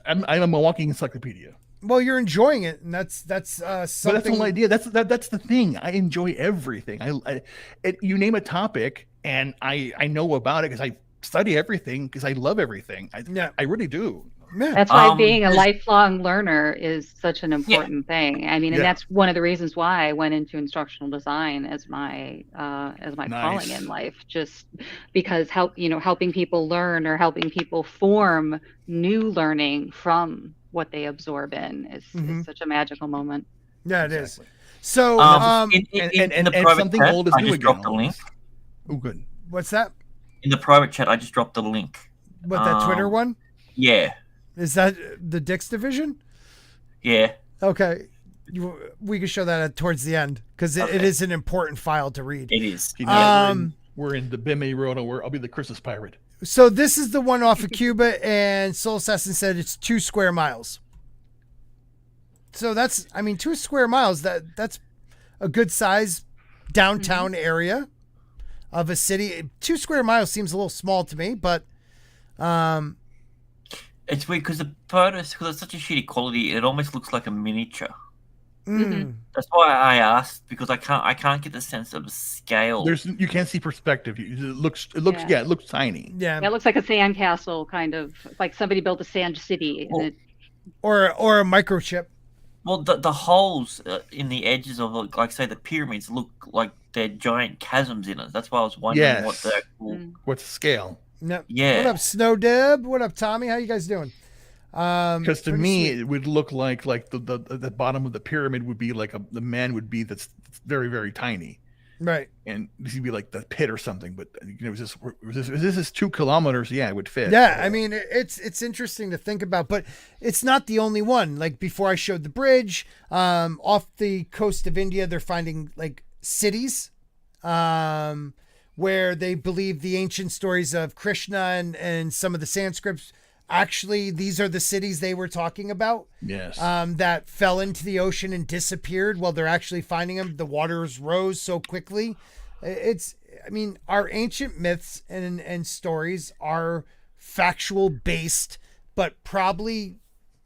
I'm a walking encyclopedia. Well, you're enjoying it, and that's something. But that's the whole idea. That's the thing. I enjoy everything. You name a topic, and I know about it because I study everything because I love everything. I really do. Yeah. That's why being a lifelong learner is such an important thing. I mean, and that's one of the reasons why I went into instructional design as my calling in life, just because helping people learn or helping people form new learning from what they absorb in is such a magical moment. Yeah, it is. So, in the private something chat, old is I new just again. dropped the link. Oh, good. What's that? In the private chat, I just dropped the link. What, that Twitter one? Yeah. Is that the Dix division? Yeah. Okay. We can show that towards the end because it is an important file to read. It is. We're in the Bimini Road, and I'll be the Christmas pirate. So this is the one off of Cuba, and Soul Assassin said it's 2 square miles. So 2 square miles. That's a good size downtown area of a city. 2 square miles seems a little small to me, but it's weird because the photos, because it's such a shitty quality, it almost looks like a miniature. That's why I asked, because I can't get the sense of scale. You can't see perspective. It looks tiny. Yeah, it looks like a sandcastle, kind of like somebody built a sand city. Or a microchip. Well, the holes in the edges of, like say, the pyramids look like they're giant chasms in it. That's why I was wondering what the actual what's the scale. No. Yeah. What up, Snow Deb? What up, Tommy? How you guys doing? Because to me, it would look like the bottom of the pyramid would be like the man would be that's very, very tiny. Right. And this would be like the pit or something, but this is 2 kilometers. Yeah, it would fit. Yeah, I mean, it's interesting to think about, but it's not the only one. Like before I showed the bridge, off the coast of India, they're finding like cities, where they believe the ancient stories of Krishna and some of the Sanskrits. Actually, these are the cities they were talking about. Yes. That fell into the ocean and disappeared. Well, they're actually finding them. The waters rose so quickly. I mean, our ancient myths and stories are factual based, but probably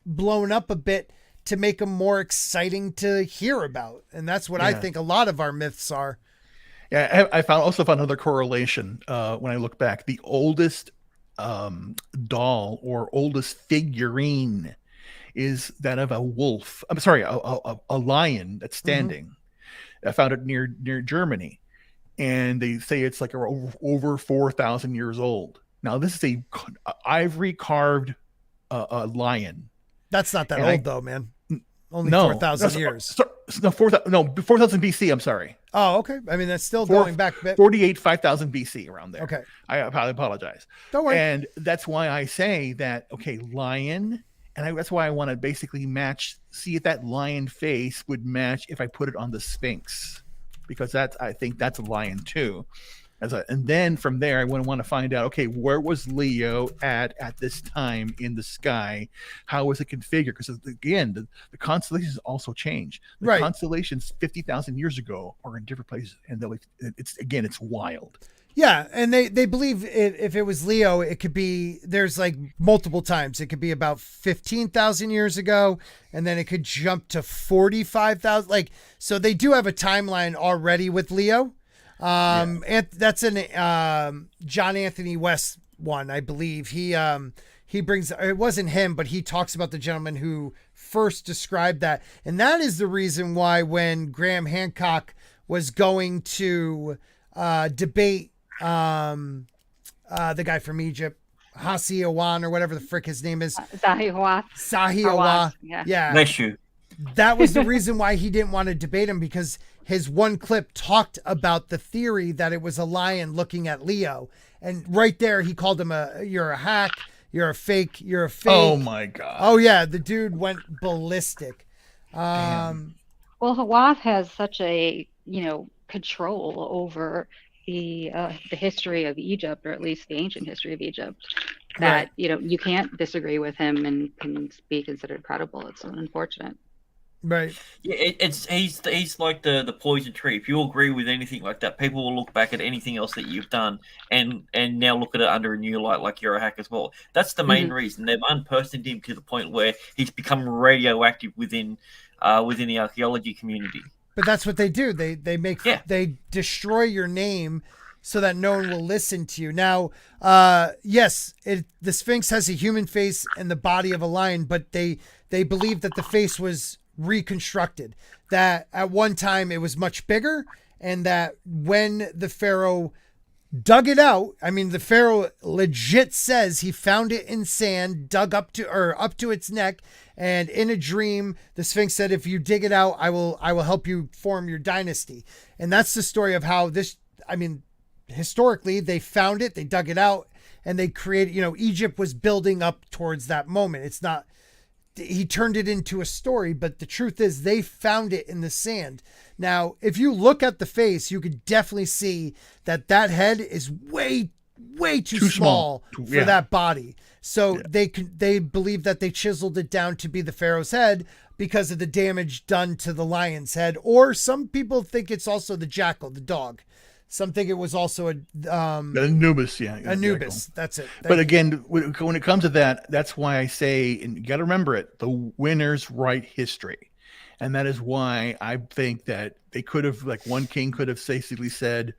blown up a bit to make them more exciting to hear about. And that's what I think a lot of our myths are. Yeah, I also found another correlation when I look back. The oldest doll or oldest figurine is that of a wolf. I'm sorry, a lion that's standing. I found it near Germany, and they say it's like over 4,000 years old. Now this is a ivory carved a lion. That's not that old though, man. Only 4,000 years. No, 4,000 BC. I'm sorry. Oh, okay. I mean, that's still going back a bit. 5,000 BC around there. Okay. I apologize. Don't worry. And that's why I say that, okay, lion. And that's why I want to basically see if that lion face would match if I put it on the Sphinx, because I think that's a lion too. And then from there, I want to find out, okay, where was Leo at this time in the sky? How was it configured? Because again, the constellations also change. The constellations 50,000 years ago are in different places, and it's wild. Yeah, and they believe if it was Leo, it could be, there's like multiple times. It could be about 15,000 years ago, and then it could jump to 45,000. Like, so they do have a timeline already with Leo. And that's an John Anthony West one, I believe. He brings, it wasn't him, but he talks about the gentleman who first described that. And that is the reason why when Graham Hancock was going to debate the guy from Egypt, Hassi Awan, or whatever the frick his name is. Zahi Hawass. Yeah. Bless you. That was the reason why he didn't want to debate him, because his one clip talked about the theory that it was a lion looking at Leo. And right there, he called him you're a hack, you're a fake. Oh my God. Oh yeah. The dude went ballistic. Well, Hawass has such a, control over the history of Egypt, or at least the ancient history of Egypt, that, you can't disagree with him and can be considered credible. It's so unfortunate. Right. Yeah, he's like the poison tree. If you agree with anything like that, people will look back at anything else that you've done and now look at it under a new light, like you're a hack as well. That's the main reason. They've unpersoned him to the point where he's become radioactive within the archaeology community. But that's what they do. They destroy your name so that no one will listen to you. Now, yes, the Sphinx has a human face and the body of a lion, but they believe that the face was reconstructed, that at one time it was much bigger, and that when the pharaoh dug it out, I mean, the pharaoh legit says he found it in sand, dug up to its neck, and in a dream the Sphinx said, if you dig it out, I will help you form your dynasty. And that's the story of how this, I mean, historically they found it, they dug it out, and they created, Egypt was building up towards that moment. It's not, he turned it into a story, but the truth is they found it in the sand. Now, if you look at the face, you could definitely see that head is way too small for that body. So they believe that they chiseled it down to be the pharaoh's head because of the damage done to the lion's head. Or some people think it's also the jackal, the dog. Some think it was also Anubis. Yeah, Anubis. That's it. But again, when it comes to that, that's why I say, and you got to remember it: the winners write history, and that is why I think that they could have, like, one king could have basically said,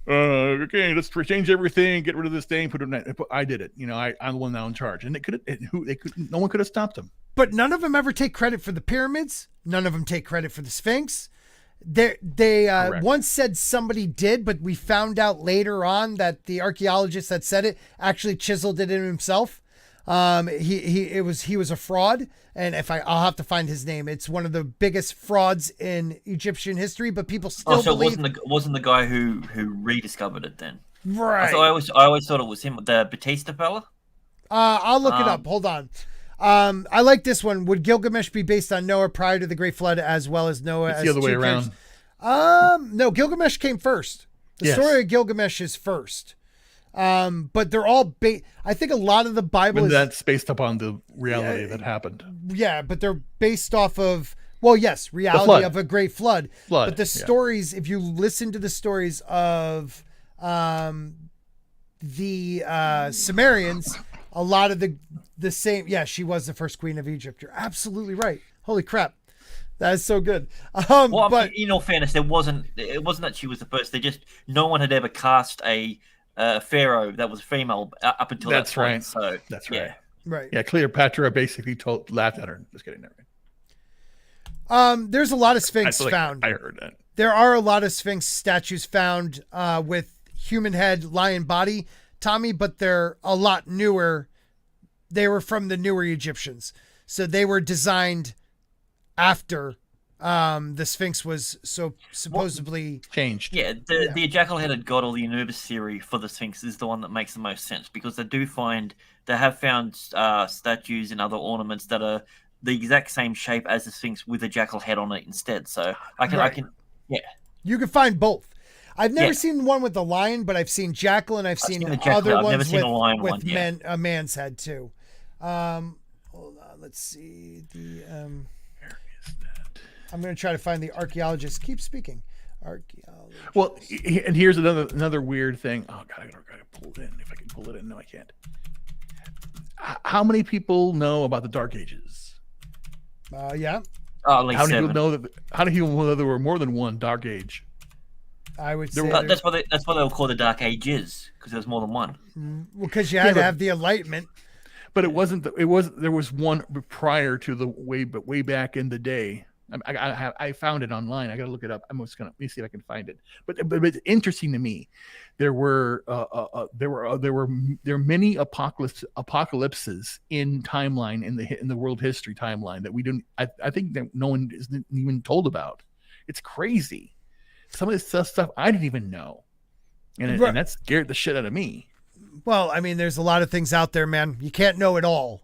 "Okay, let's change everything, get rid of this thing, put it." I did it. I'm the one now in charge, and no one could have stopped them. But none of them ever take credit for the pyramids. None of them take credit for the Sphinx. They once said somebody did, but we found out later on that the archaeologist that said it actually chiseled it in himself. He was a fraud, and I'll have to find his name. It's one of the biggest frauds in Egyptian history, but people still believe it wasn't the guy who rediscovered it then. Right. I always thought it was him, the Batista fella. I'll look it up. Hold on. I like this one. Would Gilgamesh be based on Noah prior to the Great Flood as well as Noah? It's as the other way around. No, Gilgamesh came first. The story of Gilgamesh is first. But they're all I think a lot of the Bible that's based upon the reality that happened. Yeah, but they're based off of reality of a great flood. But the stories, if you listen to the stories of the Sumerians, a lot of the same. Yeah, she was the first queen of Egypt. You're absolutely right. Holy crap. That is so good. But in all fairness, it wasn't that she was the first. No one had ever cast a pharaoh that was female up until that point. Right. So that's right. Right. Yeah, Cleopatra basically laughed at her. Just kidding. There's a lot of Sphinx found. I heard that. There are a lot of Sphinx statues found with human head, lion body, Tommy, but they're a lot newer. They were from the newer Egyptians. So they were designed after the Sphinx was supposedly changed. Yeah, the jackal-headed god or the Anubis theory for the Sphinx is the one that makes the most sense, because they have found statues and other ornaments that are the exact same shape as the Sphinx with a jackal head on it instead. So I can you can find both. I've never seen one with the lion, but I've seen jackal and I've seen other ones with a man's head too. Hold on, let's see I'm going to try to find the archaeologist. Keep speaking. Archaeologist. Well, and here's another weird thing. Oh God, I gotta pull it in. If I can pull it in, no, I can't. How many people know about the Dark Ages? Yeah. At least how do people know that? How do people know that there were more than one Dark Age? I would say that's why they were called the Dark Ages, because there was more than one. Well, because you had to have the Enlightenment. But it wasn't. It was. There was one prior to the way back in the day. I found it online. I got to look it up. I'm just gonna let me see if I can find it. But it's interesting to me. There were many apocalypses in timeline in the world history timeline that we didn't. I think that no one is even told about. It's crazy. Some of this stuff I didn't even know, and that scared the shit out of me. Well, I mean, there's a lot of things out there, man. You can't know it all.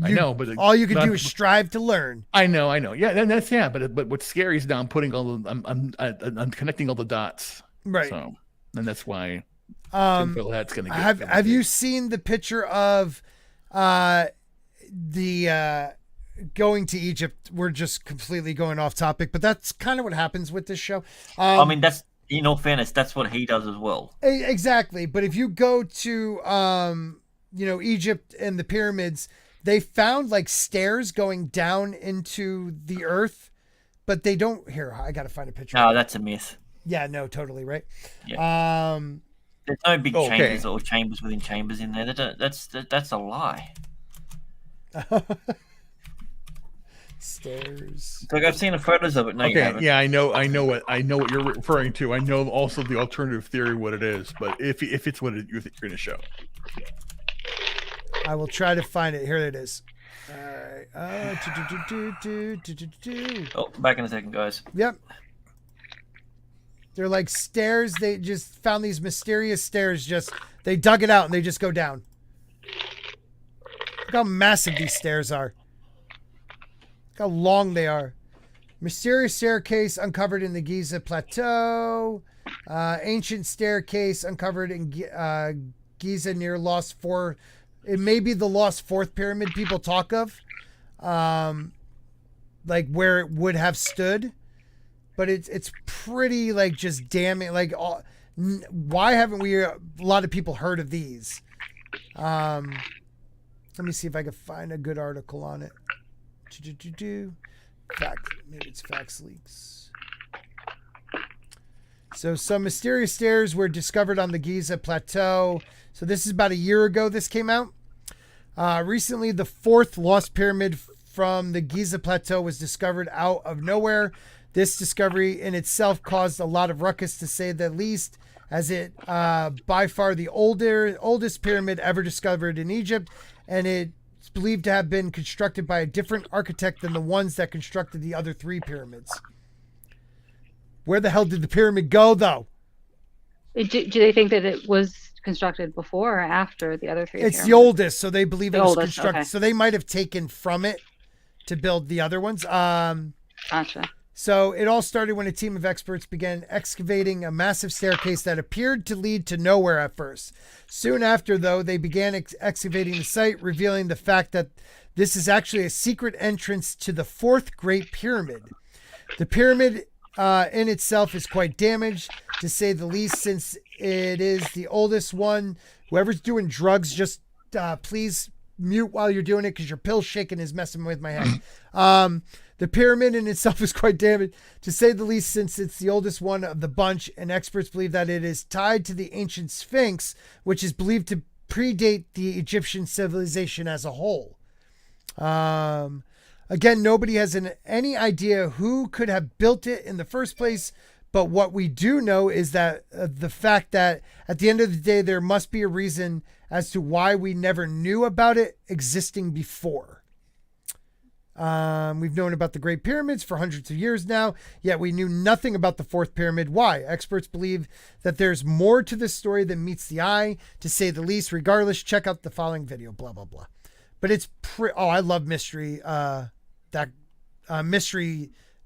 I know, but all you can do is strive to learn. I know. Yeah, but what's scary is now I'm putting I'm connecting all the dots. Right. So, and that's why that's gonna get. Have you seen the picture of the going to Egypt? We're just completely going off topic, but that's kind of what happens with this show. I mean, that's, in all fairness, that's what he does as well. Exactly. But if you go to Egypt and the pyramids, they found like stairs going down into the earth, but they don't. Here, I got to find a picture. No, that's a myth. Yeah, no, totally right. Yeah. There's no big chambers or chambers within chambers in there. That's a lie. Stairs. Like, I've seen the photos of it. No, you haven't. Yeah, I know what you're referring to. I know also the alternative theory what it is, but if it's what you think you're going to show. I will try to find it. Here it is. All right. Oh, back in a second, guys. Yep. They're like stairs. They just found these mysterious stairs. They dug it out and they just go down. Look how massive these stairs are. Look how long they are. Mysterious staircase uncovered in the Giza Plateau. Ancient staircase uncovered in Giza near Lost Four. It may be the Lost Fourth Pyramid people talk of, like where it would have stood, but it's pretty like just damning. Like, why haven't we? A lot of people heard of these. Let me see if I can find a good article on it. Maybe it's Fax Leaks. So some mysterious stairs were discovered on the Giza Plateau. So this is about a year ago this came out. Recently, the fourth lost pyramid from the Giza Plateau was discovered out of nowhere. This discovery in itself caused a lot of ruckus, to say the least, as it by far the oldest pyramid ever discovered in Egypt, and it's believed to have been constructed by a different architect than the ones that constructed the other 3 pyramids. Where the hell did the pyramid go, though? Do they think that it was constructed before or after the other 3 It's pyramids? the oldest, so they believe The it was oldest, constructed. okay. So they might have taken from it to build the other ones. Gotcha. So it all started when a team of experts began excavating a massive staircase that appeared to lead to nowhere at first. Soon after, though, they began excavating the site, revealing the fact that this is actually a secret entrance to the 4th Great Pyramid. The pyramid in itself is quite damaged, to say the least, since it is the oldest one. Whoever's doing drugs, just please mute while you're doing it, because your pill shaking is messing with my head. The pyramid in itself is quite damaged, to say the least, since it's the oldest one of the bunch, and experts believe that it is tied to the ancient Sphinx, which is believed to predate the Egyptian civilization as a whole. Again, nobody has any idea who could have built it in the first place, but what we do know is that the fact that at the end of the day, there must be a reason as to why we never knew about it existing before. We've known about the Great Pyramids for hundreds of years now, yet we knew nothing about the 4th pyramid. Why? Experts believe that there's more to this story than meets the eye, to say the least. Regardless, check out the following video, blah, blah, blah. But it's I love mystery,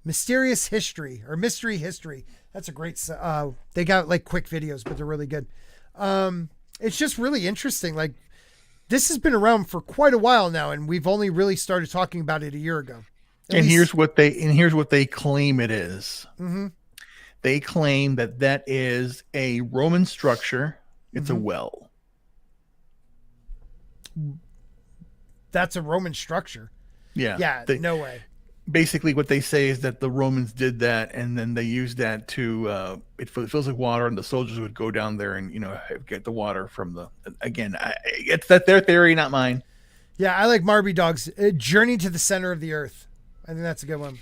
mysterious history, or mystery history. That's a great, they got like quick videos, but they're really good. It's just really interesting. Like, this has been around for quite a while now, and we've only really started talking about it a year ago. Here's what they claim it is. Mm-hmm. They claim that is a Roman structure. It's a well. That's a Roman structure. Yeah. Yeah. No way. Basically, what they say is that the Romans did that, and then they used that to it fills with water, and the soldiers would go down there and get the water from the. Again, it's their theory, not mine. Yeah, I like Marby Dog's Journey to the Center of the Earth. I think that's a good one.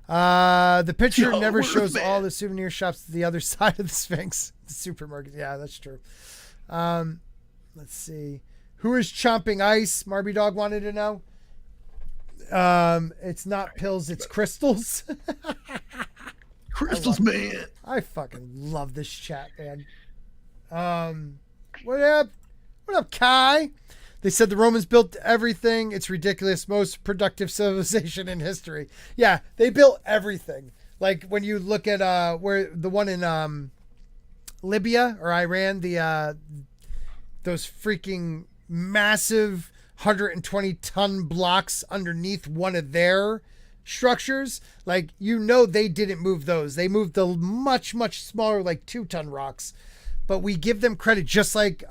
The picture never shows all the souvenir shops to the other side of the Sphinx. The supermarket. Yeah, that's true. Let's see. Who is chomping ice? Marby Dog wanted to know. It's not pills, it's crystals. Crystals, man. I fucking love this chat, man. What up? What up, Kai? They said the Romans built everything. It's ridiculous. Most productive civilization in history. Yeah, they built everything. Like when you look at where the one in Libya or Iran, those freaking massive 120-ton blocks underneath one of their structures. Like, they didn't move those. They moved the much, much smaller, like 2-ton rocks. But we give them credit, just like the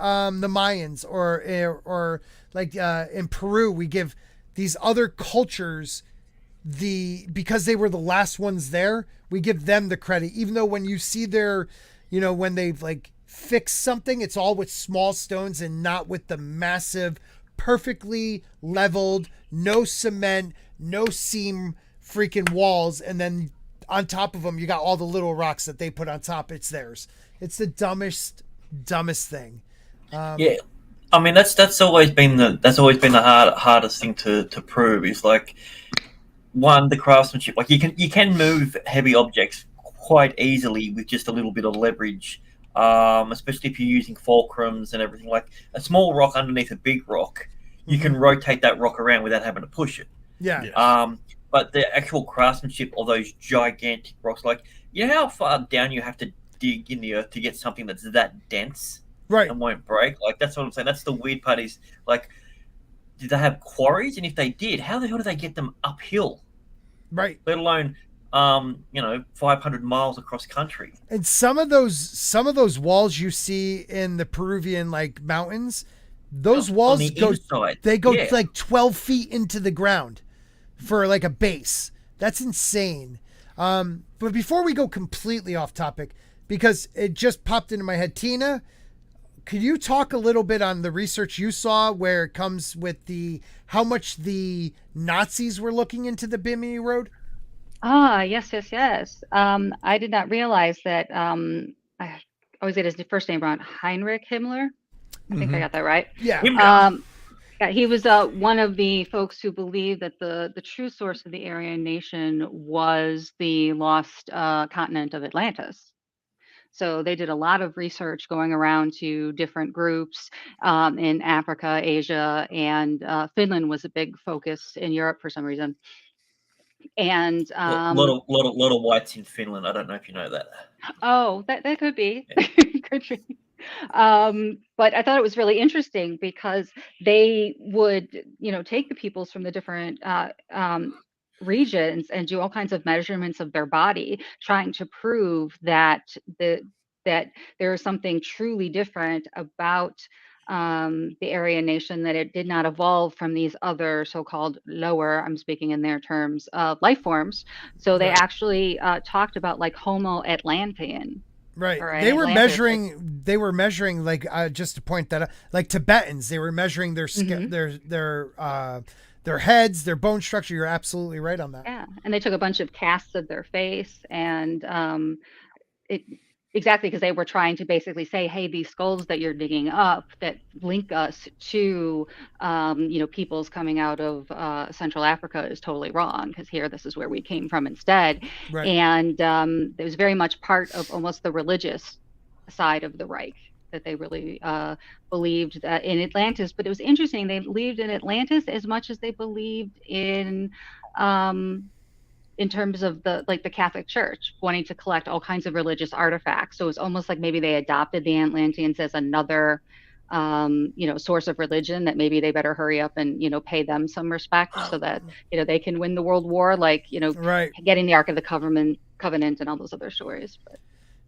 Mayans or like in Peru, we give these other cultures because they were the last ones there, we give them the credit. Even though when you see their, when they've like fixed something, it's all with small stones and not with the massive, perfectly leveled, no cement, no seam freaking walls. And then on top of them, you got all the little rocks that they put on top. It's theirs. It's the dumbest thing. Yeah, I mean that's always been the hardest thing to prove. Is like, one, the craftsmanship. Like you can move heavy objects quite easily with just a little bit of leverage, especially if you're using fulcrums and everything. Like a small rock underneath a big rock, you can rotate that rock around without having to push it. Yeah. But the actual craftsmanship of those gigantic rocks, like, how far down you have to dig in the earth to get something that's that dense, right, and won't break. Like, that's what I'm saying. That's the weird part. Is like, did they have quarries? And if they did, how the hell did they get them uphill? Right. Let alone 500 miles across country. And some of those walls you see in the Peruvian like mountains, those walls go like 12 feet into the ground for like a base. That's insane. But before we go completely off topic, because it just popped into my head, Tina, could you talk a little bit on the research you saw where it comes with how much the Nazis were looking into the Bimini Road? Yes. I did not realize that. always get his first name wrong, Heinrich Himmler. I think I got that right. Yeah. Yeah, he was one of the folks who believed that the true source of the Aryan nation was the lost continent of Atlantis. So they did a lot of research going around to different groups in Africa, Asia, and Finland was a big focus in Europe for some reason. And lot of whites in Finland. I don't know if you know that. oh, that could be. Could be. But I thought it was really interesting because they would, take the peoples from the different regions and do all kinds of measurements of their body, trying to prove that that there is something truly different about the Aryan nation, that it did not evolve from these other so-called lower, I'm speaking in their terms, life forms. So they actually talked about like Homo Atlantean. Right. Or They were Atlantis. measuring like just to point that out, like Tibetans, they were measuring their their heads, their bone structure. You're absolutely right on that. Yeah, and they took a bunch of casts of their face, and it exactly because they were trying to basically say, hey, these skulls that you're digging up that link us to peoples coming out of Central Africa is totally wrong, because here this is where we came from instead. Right. And it was very much part of almost the religious side of the Reich, that they really believed that in Atlantis. But it was interesting, they believed in Atlantis as much as they believed in terms of the Catholic Church wanting to collect all kinds of religious artifacts. So it was almost like maybe they adopted the Atlanteans as another source of religion, that maybe they better hurry up and pay them some respect so that they can win the world war, like Right. getting the Ark of the Covenant and all those other stories. But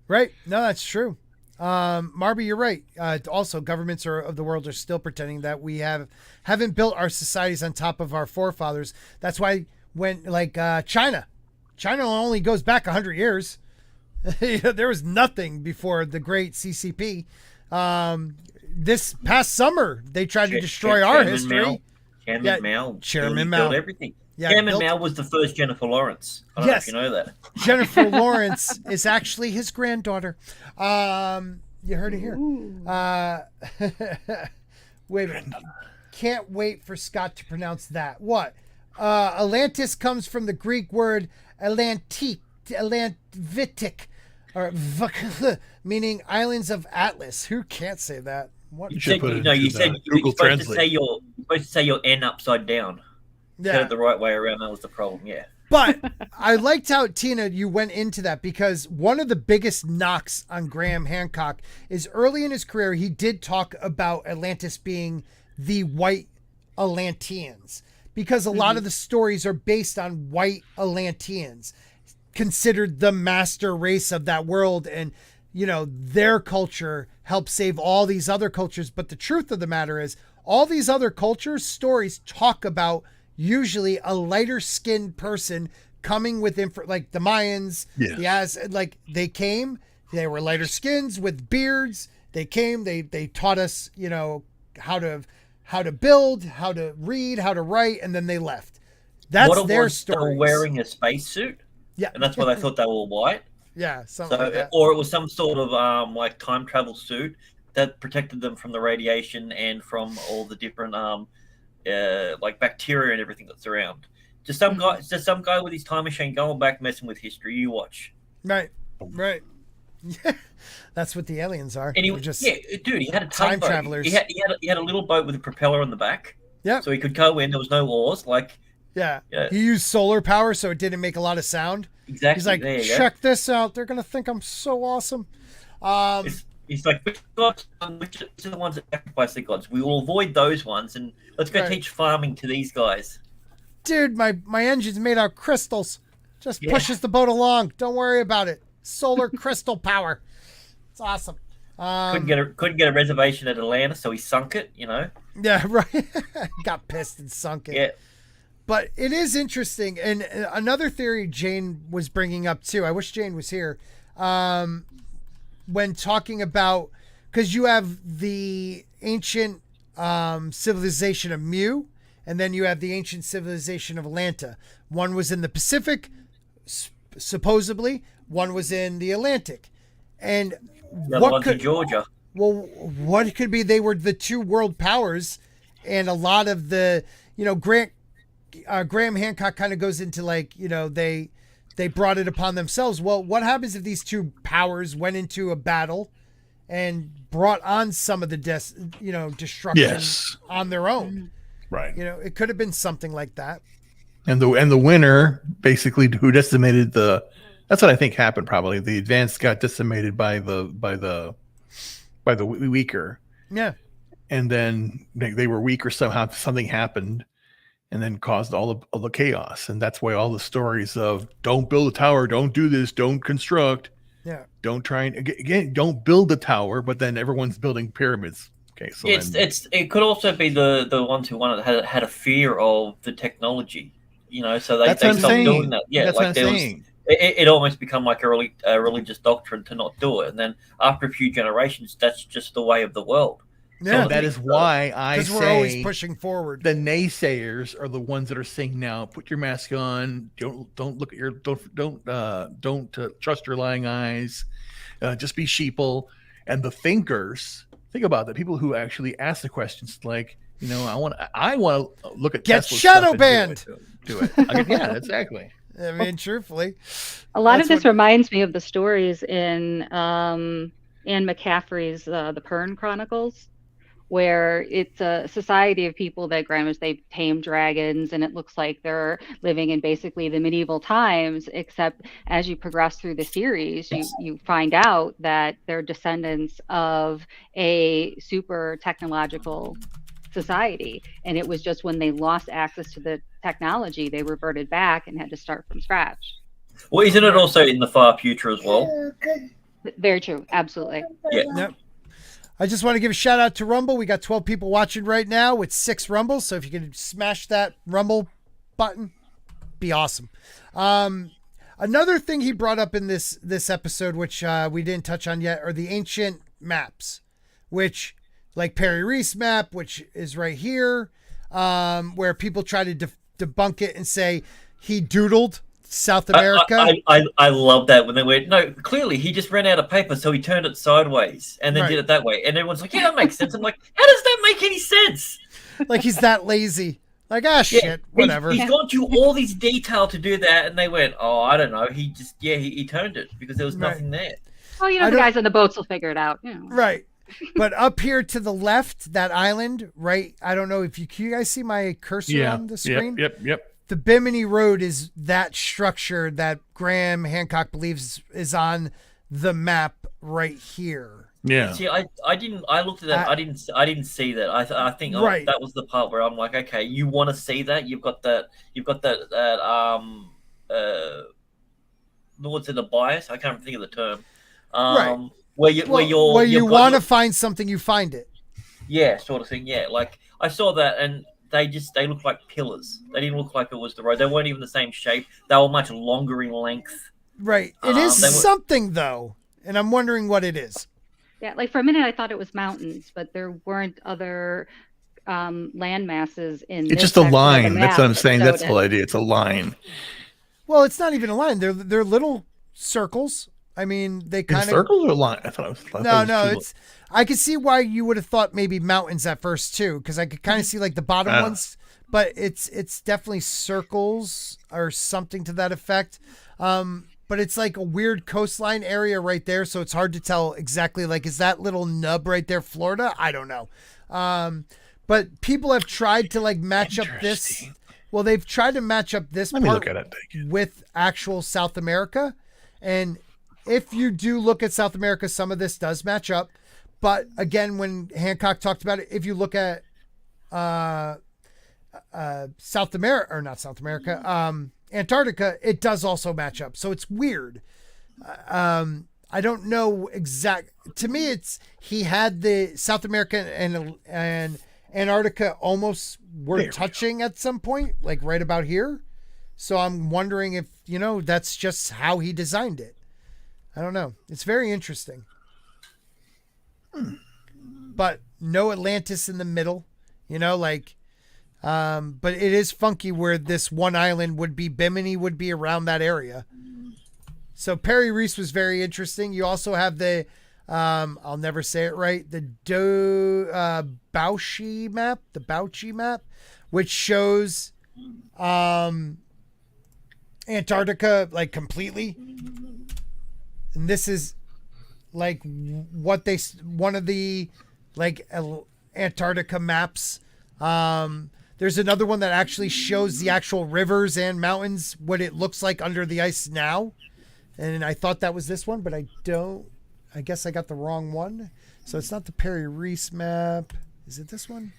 Right. No, that's true. Marby, you're right. Also, governments of the world are still pretending that we haven't built our societies on top of our forefathers. That's why when China only goes back 100 years. There was nothing before the great CCP. This past summer, they tried to destroy our history. Chairman Mao built everything. Yeah, Chairman Mao was the first Jennifer Lawrence. I don't know if you know that. Jennifer Lawrence is actually his granddaughter. You heard it here. Wait a minute. Can't wait for Scott to pronounce that. What? Atlantis comes from the Greek word Atlantic, or meaning islands of Atlas. Who can't say that? What? You should put it you into said Google you're supposed Translate. you're supposed to say your N upside down. Said it the right way around. That was the problem. Yeah. But I liked how, Tina, you went into that, because one of the biggest knocks on Graham Hancock is early in his career, he did talk about Atlantis being the white Atlanteans, because a lot of the stories are based on white Atlanteans, considered the master race of that world. And, their culture helped save all these other cultures. But the truth of the matter is, all these other cultures' stories talk about usually a lighter skinned person coming with like the Mayans. Yes. They were lighter skins with beards. They came, they taught us, how to build, how to read, how to write, and then they left. That's their story. They were wearing a spacesuit. Yeah. And that's why they thought they were white. Yeah. Something like that. Or it was some sort of time travel suit that protected them from the radiation and from all the different bacteria and everything that's around. Just some guy with his time machine going back messing with history. You watch. Right. Yeah, that's what the aliens are. And he had a time travelers. He had a little boat with a propeller on the back. Yeah. So he could go in. There was no oars. Yeah. He used solar power, so it didn't make a lot of sound. Exactly. He's like, check this out. They're gonna think I'm so awesome. He's like, which are the ones that sacrifice the gods? We will avoid those ones, and let's go teach farming to these guys. Dude, my engine's made out of crystals. Just pushes the boat along. Don't worry about it. Solar crystal power. It's awesome. Couldn't get a reservation at Atlanta, so he sunk it. Yeah, right. Got pissed and sunk it. Yeah. But it is interesting, and another theory Jayne was bringing up too. I wish Jayne was here. When talking about, because you have the ancient civilization of Mu, and then you have the ancient civilization of Atlanta. One was in the Pacific, supposedly. One was in the Atlantic. And The what ones in could Georgia. what could be? They were the two world powers, and a lot of the Graham Hancock kind of goes into like they brought it upon themselves. Well, what happens if these two powers went into a battle and brought on some of the destruction on their own? Right. It could have been something like that. And the winner, basically, who decimated that's what I think happened. Probably the advanced got decimated by the weaker. Yeah. And then they were weaker somehow. Something happened, and then caused all the chaos. And that's why all the stories of don't build a tower, don't do this, don't construct, don't try and again, don't build the tower. But then everyone's building pyramids. Okay, so it could also be the ones who had a fear of the technology. So they stopped doing that. Yeah, that's like what I'm saying. It almost become like a religious doctrine to not do it, and then after a few generations, that's just the way of the world. Yeah, so that is why I say we're always pushing forward. The naysayers are the ones that are saying now, put your mask on. Don't look at your don't trust your lying eyes. Just be sheeple. And the thinkers, think about the people who actually ask the questions like, I want to look at get Tesla's shadow stuff banned. Do it. Yeah, exactly. I mean, truthfully, a lot of this reminds me of the stories in Anne McCaffrey's The Pern Chronicles, where it's a society of people that they've tamed dragons, and it looks like they're living in basically the medieval times, except as you progress through the series, you find out that they're descendants of a super technological society, and it was just when they lost access to the technology, they reverted back and had to start from scratch. Well, isn't it also in the far future as well? Very true. Absolutely. Yeah. Yep. I just want to give a shout out to Rumble. We got 12 people watching right now with 6 Rumbles. So if you can smash that Rumble button, be awesome. Another thing he brought up in this episode, which we didn't touch on yet, are the ancient maps, which like Perry Reese map, which is right here, where people try to debunk it and say he doodled South America. I love that when they went, no, clearly he just ran out of paper, so he turned it sideways and then did it that way. And everyone's like, yeah, that makes sense. I'm like, how does that make any sense? Like he's that lazy. Like, shit, whatever. He's gone to all these detail to do that, and they went, oh, I don't know. He just, he turned it because there was nothing there. Well, the guys on the boats will figure it out. Right. But up here to the left, that island, right? I don't know if can you guys see my cursor on the screen? Yep. The Bimini Road is that structure that Graham Hancock believes is on the map right here. Yeah. See, I looked at that. I didn't see that. I think that was the part where I'm like, okay, you want to see that? You've got that what's in the bias? I can't think of the term. Right. Where you want to find something, you find it. Yeah, sort of thing. Yeah, like I saw that, and they looked like pillars. They didn't look like it was the road. They weren't even the same shape. They were much longer in length. Right. It is something though, and I'm wondering what it is. Yeah, like for a minute I thought it was mountains, but there weren't other land masses in. It's just a line. That's what I'm saying. That's the whole idea. It's a line. Well, it's not even a line. They're little circles. I mean, they kind of circles or line. I thought it was. No. It's. I could see why you would have thought maybe mountains at first too, because I could kind of see like the bottom ones, but it's definitely circles or something to that effect. But it's like a weird coastline area right there, so it's hard to tell exactly. Like, is that little nub right there Florida? I don't know. But people have tried to like match up this. Well, they've tried to match up this part with actual South America, and if you do look at South America, some of this does match up. But again, when Hancock talked about it, if you look at South America, or not South America, Antarctica, it does also match up. So it's weird. I don't know exact. To me, he had the South America and Antarctica almost were touching at some point, like right about here. So I'm wondering if, that's just how he designed it. I don't know. It's very interesting. But no Atlantis in the middle, but it is funky where this one island would be, Bimini would be around that area. So Perry Reese was very interesting. You also have the I'll never say it right. The Bauchi map, which shows Antarctica like completely. And this is like one of the like Antarctica maps. There's another one that actually shows the actual rivers and mountains, what it looks like under the ice now. And I thought that was this one, but I guess I got the wrong one. So it's not the Perry Reese map. Is it this one?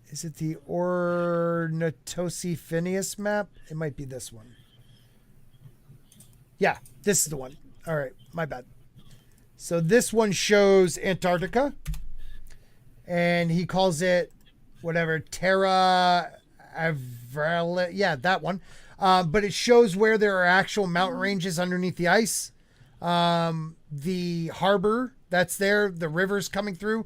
Is it the Ornatosi Phineas map? It might be this one. Yeah, this is the one. All right, my bad. So this one shows Antarctica. And he calls it whatever, Terra Avril. Yeah, that one. But it shows where there are actual mountain ranges underneath the ice. The harbor that's there, the rivers coming through.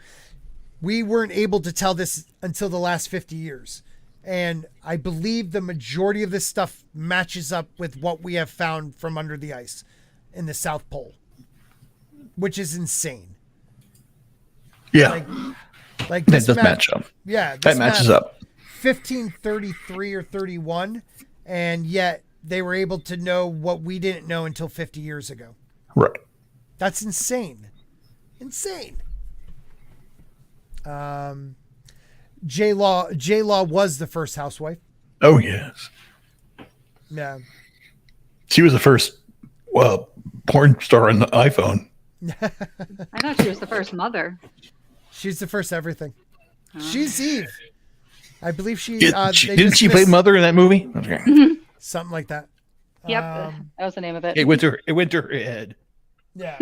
We weren't able to tell this until the last 50 years. And I believe the majority of this stuff matches up with what we have found from under the ice in the South Pole, which is insane. Yeah. Like that this does map, match up. Yeah. That matches up. 1533 or 31. And yet they were able to know what we didn't know until 50 years ago. Right. That's insane. Insane. J-Law was the first housewife. Oh, yes. Yeah. She was the first porn star on the iPhone. I thought she was the first mother. She's the first everything. She's Eve. I believe she... didn't she play Mother in that movie? Okay. Something like that. Yep, that was the name of it. It went to her head. Yeah.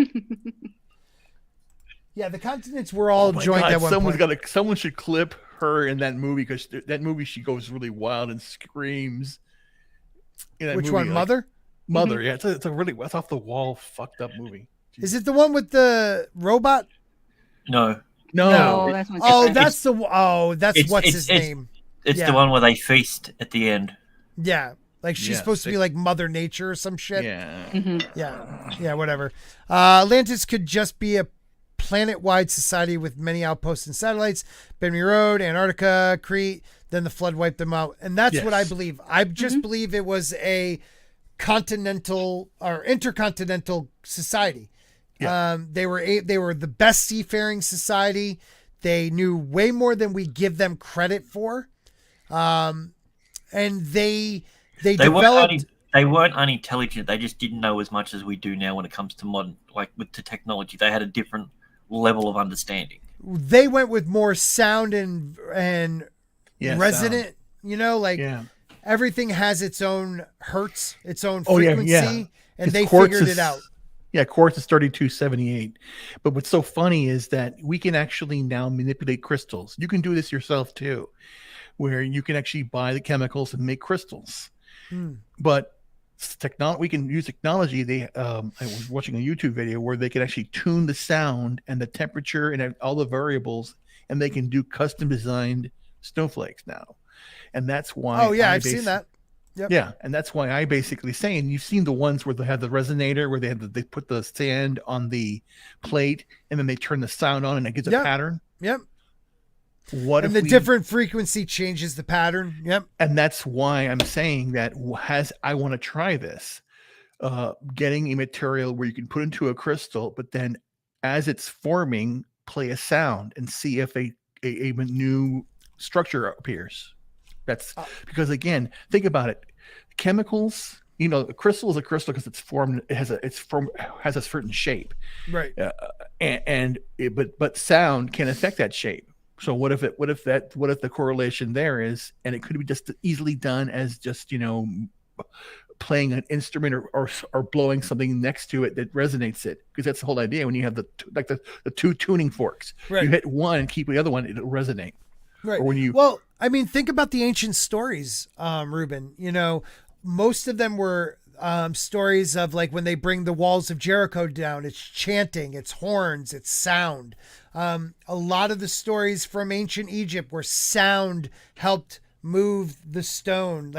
Yeah, the continents were all joined God, at one point. Someone should clip her in that movie, because that movie she goes really wild and screams. Which one, Mother? Mother, yeah. It's a really off the wall fucked up movie. Jeez. Is it the one with the robot? No. That's what's his name? It's the one where they feast at the end. Yeah. Like she's supposed to be like Mother Nature or some shit. Yeah. Mm-hmm. Yeah, whatever. Atlantis could just be a planet-wide society with many outposts and satellites. Bimini Road, Antarctica, Crete. Then the flood wiped them out. And that's what I believe. I just believe it was a continental or intercontinental society. Yeah. They were the best seafaring society. They knew way more than we give them credit for. And they developed. They weren't unintelligent. They just didn't know as much as we do now when it comes to modern, to technology. They had a different level of understanding. They went with more sound and resonant. Sound. Everything has its own hertz, its own frequency, and they quartz figured it out. Yeah, quartz is 3278. But what's so funny is that we can actually now manipulate crystals. You can do this yourself too, where you can actually buy the chemicals and make crystals. But we can use technology. I was watching a YouTube video where they can actually tune the sound and the temperature and all the variables, and they can do custom designed snowflakes now. And that's why. Oh yeah, I've seen that. Yep. Yeah, and that's why I basically say, and you've seen the ones where they have the resonator, where they put the sand on the plate, and then they turn the sound on, and it gives a pattern. Yep. What and if the different frequency changes the pattern? Yep. And that's why I'm saying that I want to try this, getting a material where you can put into a crystal, but then as it's forming, play a sound and see if a new structure appears. That's because, again, think about it. Chemicals, a crystal is a crystal because it's formed. It has a certain shape, right? But sound can affect that shape. So what if the correlation there is, and it could be just easily done as just playing an instrument or blowing something next to it that resonates it, because that's the whole idea. When you have the two tuning forks, you hit one and keep the other one, it'll resonate. Right. Or when think about the ancient stories, Ruben. Most of them were stories of when they bring the walls of Jericho down. It's chanting, it's horns, it's sound. A lot of the stories from ancient Egypt where sound helped move the stone.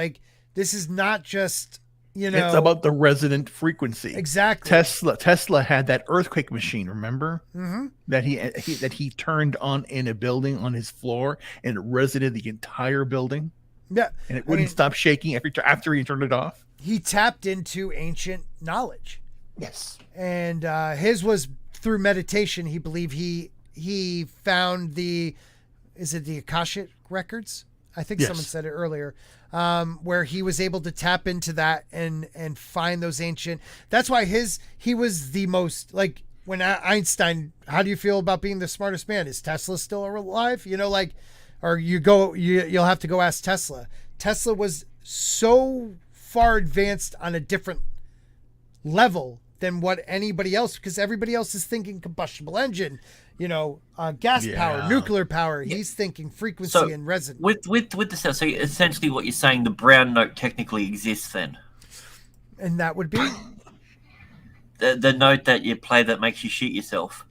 This is not just You know, it's about the resonant frequency. exactly. Tesla had that earthquake machine, remember? Mm-hmm. That he turned on in a building on his floor, and it resonated the entire building, Yeah, and it wouldn't stop shaking after he turned it off. He tapped into ancient knowledge. Yes, and his was through meditation. He believed he found the Akashic records? I think Yes. someone said it earlier. Where he was able to tap into that and find those ancient. That's why he was the most, like, when Einstein, how do you feel about being the smartest man? Is Tesla still alive? You know, like, or you'll have to go ask Tesla. Tesla was so far advanced on a different level than what anybody else, because everybody else is thinking combustible engine, gas power, nuclear power. He's thinking frequency and resonance. With the cell, so essentially what you're saying, the brown note technically exists then. And that would be the note that you play that makes you shit yourself.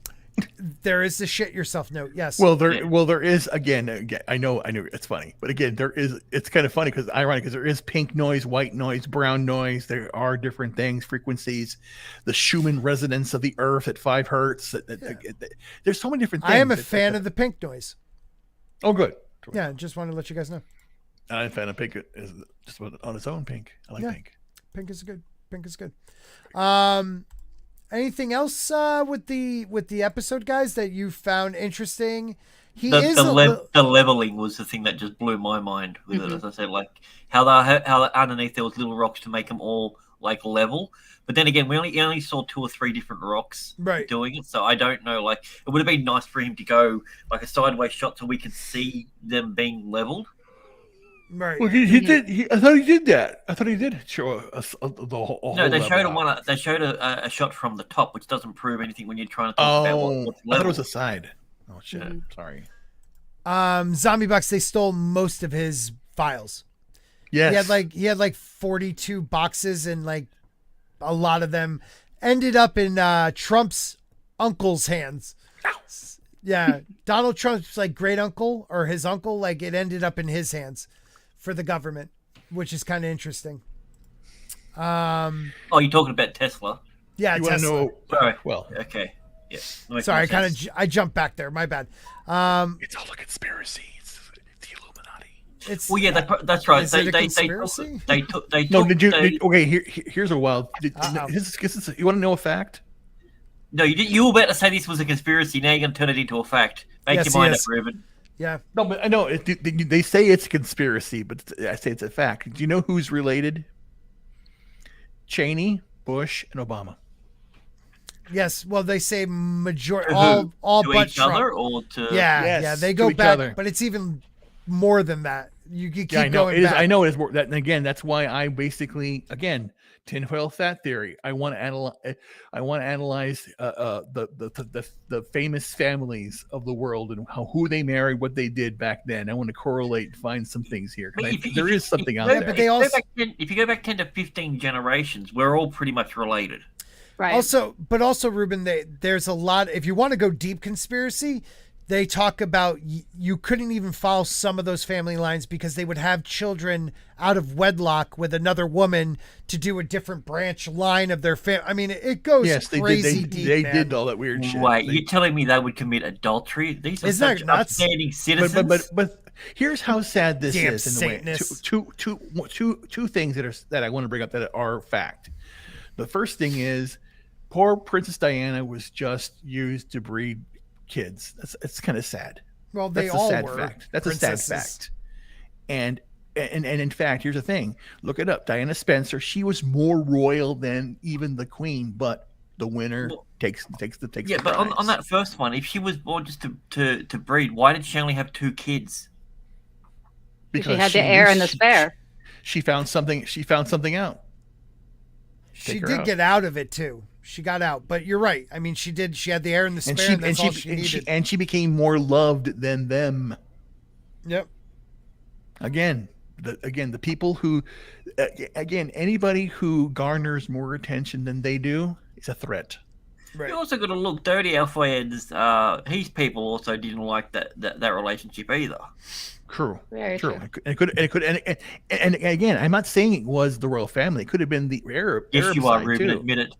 There is the shit yourself note. Yes. Well, there is again. I know it's funny, but again, it's kind of funny because ironic because there is pink noise, white noise, brown noise. There are different things, frequencies, the Schumann resonance of the earth at 5 hertz. There's so many different things. I am a fan of the pink noise. Oh, good. Yeah. Just wanted to let you guys know. I'm a fan of pink. Is just on its own pink. I like pink. Pink is good. Pink is good. Anything else with the episode, guys, that you found interesting? The leveling was the thing that just blew my mind with it. As I said, like how underneath there was little rocks to make them all like level. But then again, we only saw 2 or 3 different rocks doing it, so I don't know. Like it would have been nice for him to go like a sideways shot so we could see them being leveled. Right. Well, he did. I thought he did that. I thought he did show the whole. No, they showed a shot from the top, which doesn't prove anything when you're trying to talk about what's level. I thought it was a side. Oh shit! Sorry. Zombie Box. They stole most of his files. Yes. He had like 42 boxes, and like a lot of them ended up in Trump's uncle's hands. Ow. Yeah, Donald Trump's like great uncle or his uncle, like it ended up in his hands for the government, which is kind of interesting. Oh, you're talking about Tesla? Yeah, you Tesla. Want to know? Sorry. Well, okay. Yeah. Sorry, I jumped back there. My bad. It's all a conspiracy. It's the Illuminati. Well, yeah, that's right. Is it a conspiracy? They took. No, okay, here's a wild. You want to know a fact? No, you were about to say this was a conspiracy. Now you're going to turn it into a fact. Make your mind up, Ruben. Yeah. No, but I know they say it's a conspiracy, but I say it's a fact. Do you know who's related? Cheney, Bush, and Obama. Yes. Well, they say all to but each Trump. other or to Yeah, they go back, other. But it's even more than that. You keep I know, going back. I know it is more. That, and again, that's why I basically tinfoil fat theory. I want to analyze the famous families of the world and who they married, what they did back then. I want to correlate and find some things here. There is something out there. But they also, if you go back 10 to 15 generations, we're all pretty much related. Right. Also, Ruben, there's a lot. If you want to go deep conspiracy, they talk about you couldn't even follow some of those family lines because they would have children out of wedlock with another woman to do a different branch line of their family. I mean, it goes crazy deep. They did all that weird shit. Wait, you're telling me they would commit adultery? These are such upstanding citizens. But here's how sad this Damn is. In the way, two things that I want to bring up that are fact. The first thing is, poor Princess Diana was just used to breed kids. It's kind of sad. Well, they That's all a sad were. fact. That's princesses. a sad fact. And in fact, here's the thing. Look it up. Diana Spencer. She was more royal than even the queen, but the winner takes the Yeah, but on that first one, if she was born just to breed, why did she only have 2 kids? Because she had the heir and the spare. She found something. She found something out. She did get out of it too. She got out, but you're right. I mean, she did. She had the air and the spare, and that's all she needed. And she became more loved than them. Yep. Again, the people who, anybody who garners more attention than they do is a threat. Right. You also got to look dirty. Alfred's his people also didn't like that relationship either. True. Very True. true. And again, I'm not saying it was the royal family. It could have been the Arab Yes, you are, side Ruben. too. Admit it.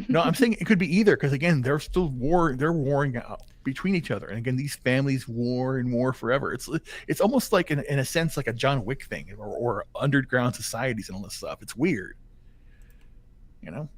No, I'm saying it could be either, because again, they're still they're warring out between each other, and again, these families war and war forever. It's almost like in a sense like a John Wick thing, or underground societies and all this stuff. It's weird, you know.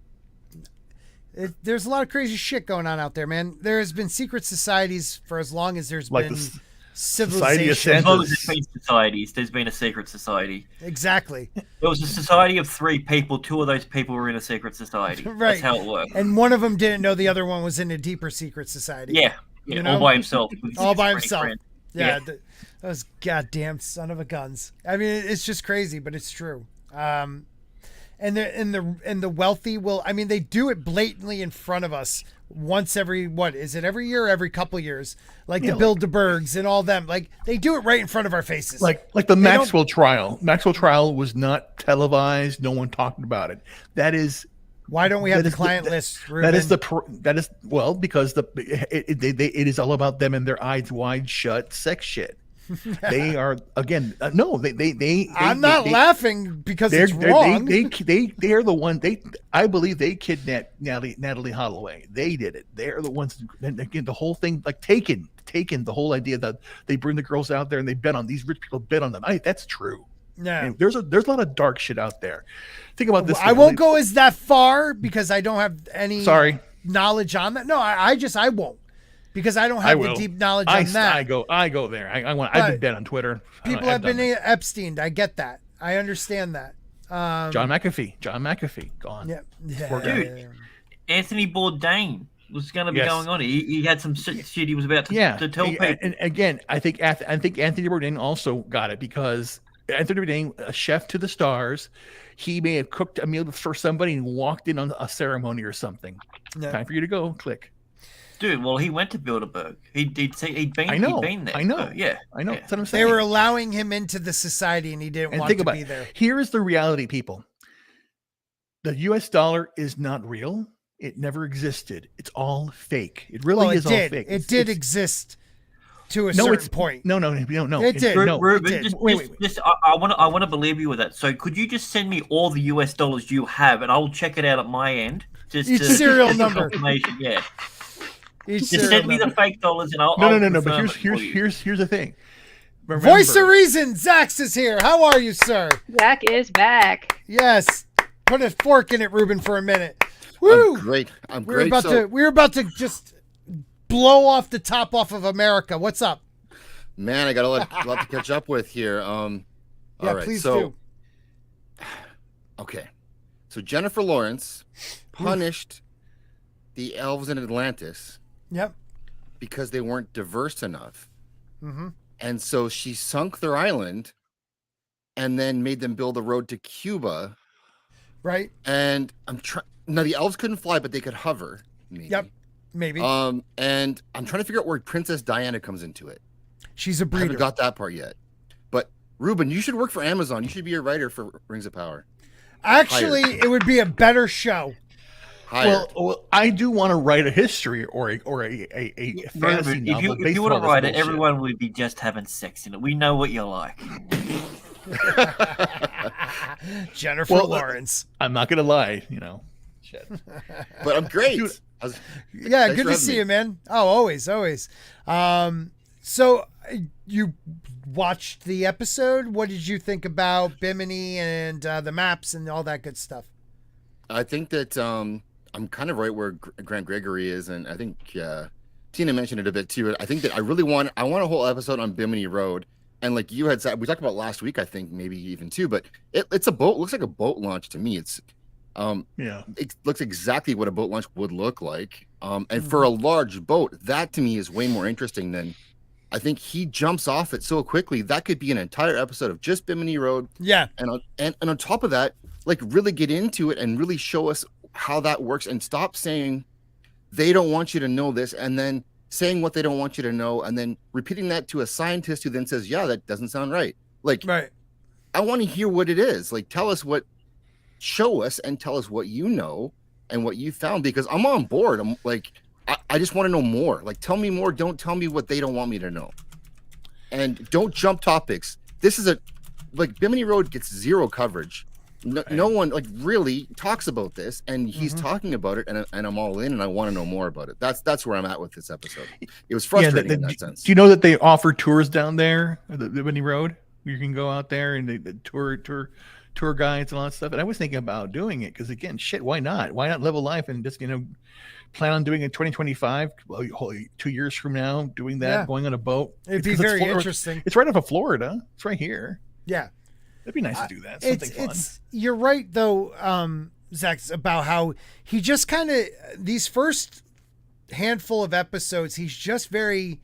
There's a lot of crazy shit going on out there, man. There has been secret societies for as long as there's Like been the civilization. Society As of long as there's been societies, there's been a secret society. Exactly. There was a society of 3 people. 2 of those people were in a secret society. Right. That's how it worked. And one of them didn't know the other one was in a deeper secret society. Yeah, You know? all by himself. with All by his himself. friend. Yeah. Those goddamn son of a guns. I mean, it's just crazy, but it's true. And the wealthy will. I mean, they do it blatantly in front of us once every every year or every couple years, like the Bilderbergs and all them. Like they do it right in front of our faces. Like the Maxwell trial. Maxwell trial was not televised. No one talked about it. That is. Why don't we have the client list? Ruben? That is because it is all about them and their eyes wide shut sex shit. They are again I'm not laughing because it's wrong. They are the one. I believe they kidnapped Natalie Holloway. They did it. They are the ones. And again, the whole thing, like taken the whole idea that they bring the girls out there and they bet on these rich people, bet on them. That's true. Yeah, and there's a lot of dark shit out there. Think about this. I won't go as that far because I don't have any knowledge on that. No, I won't. Because I don't have the deep knowledge on that. I go there. I've been dead on Twitter. People have been Epsteined. I get that. I understand that. John McAfee, gone. Yeah. Dude, Anthony Bourdain was going to be going on. He had some shit he was about to tell people. And again, I think Anthony Bourdain also got it because Anthony Bourdain, a chef to the stars, he may have cooked a meal for somebody and walked in on a ceremony or something. Yeah. Time for you to go. Click. Dude, well, he went to Bilderberg. He'd been there. I know. So, yeah. I know. Yeah. That's what I'm saying. They were allowing him into the society and he didn't want to be there. Here is the reality, people. The US dollar is not real. It never existed. It's all fake. It really is all fake. It did exist to a certain point. No. It did. Ruben, I want to believe you with that. So could you just send me all the US dollars you have and I'll check it out at my end? Each serial number. Yeah. Just send me the fake dollars and I'll No. But here's the thing. Remember, Voice of Reason, Zaxx is here. How are you, sir? Zack is back. Yes. Put a fork in it, Ruben, for a minute. Woo! I'm great. We're about to just blow off the top off of America. What's up? Man, I got a lot to catch up with here. All right. Please do. Okay. So Jennifer Lawrence punished the elves in Atlantis. Yep. Because they weren't diverse enough. Mm-hmm. And so she sunk their island and then made them build a road to Cuba. Right. And now the elves couldn't fly, but they could hover. Maybe. Yep. Maybe. And I'm trying to figure out where Princess Diana comes into it. She's a breeder. I haven't got that part yet. But Ruben, you should work for Amazon. You should be a writer for Rings of Power. Actually, it would be a better show. Well, I do want to write a history or a fantasy novel. If you want to write it, everyone would be just having sex in it. We know what you're like. Jennifer Lawrence. I'm not gonna lie, Shit. But I'm great. Dude, good to see you, man. Oh, always. So you watched the episode. What did you think about Bimini and the maps and all that good stuff? I think that I'm kind of right where Grant Gregory is, and I think Tina mentioned it a bit too. I think that I want a whole episode on Bimini Road, and like you had said, we talked about last week, I think maybe even too. But it's a boat. Looks like a boat launch to me. It's it looks exactly what a boat launch would look like. And for a large boat, that to me is way more interesting than. I think he jumps off it so quickly that could be an entire episode of just Bimini Road. Yeah, and on top of that, like really get into it and really show us how that works and stop saying they don't want you to know this and then saying what they don't want you to know and then repeating that to a scientist who then says, yeah, that doesn't sound right. Like, right. I want to hear what it is. Like, show us and tell us what you know and what you found, because I'm on board. I'm like, I just want to know more. Like, tell me more. Don't tell me what they don't want me to know. And don't jump topics. This is like Bimini Road gets zero coverage. No one like really talks about this, and he's talking about it, and I'm all in, and I want to know more about it. That's where I'm at with this episode. It was frustrating in that sense. Do you know that they offer tours down there, the Bimini Road? You can go out there and the tour guides and all that stuff. And I was thinking about doing it because, again, shit, why not? Why not live a life and just plan on doing it in 2025, 2 years from now, doing that, going on a boat. It'd be very interesting. It's right off of Florida. It's right here. Yeah. It'd be nice to do that. Something fun. You're right, though, Zaxx, about how he just kind of, these first handful of episodes, he's just very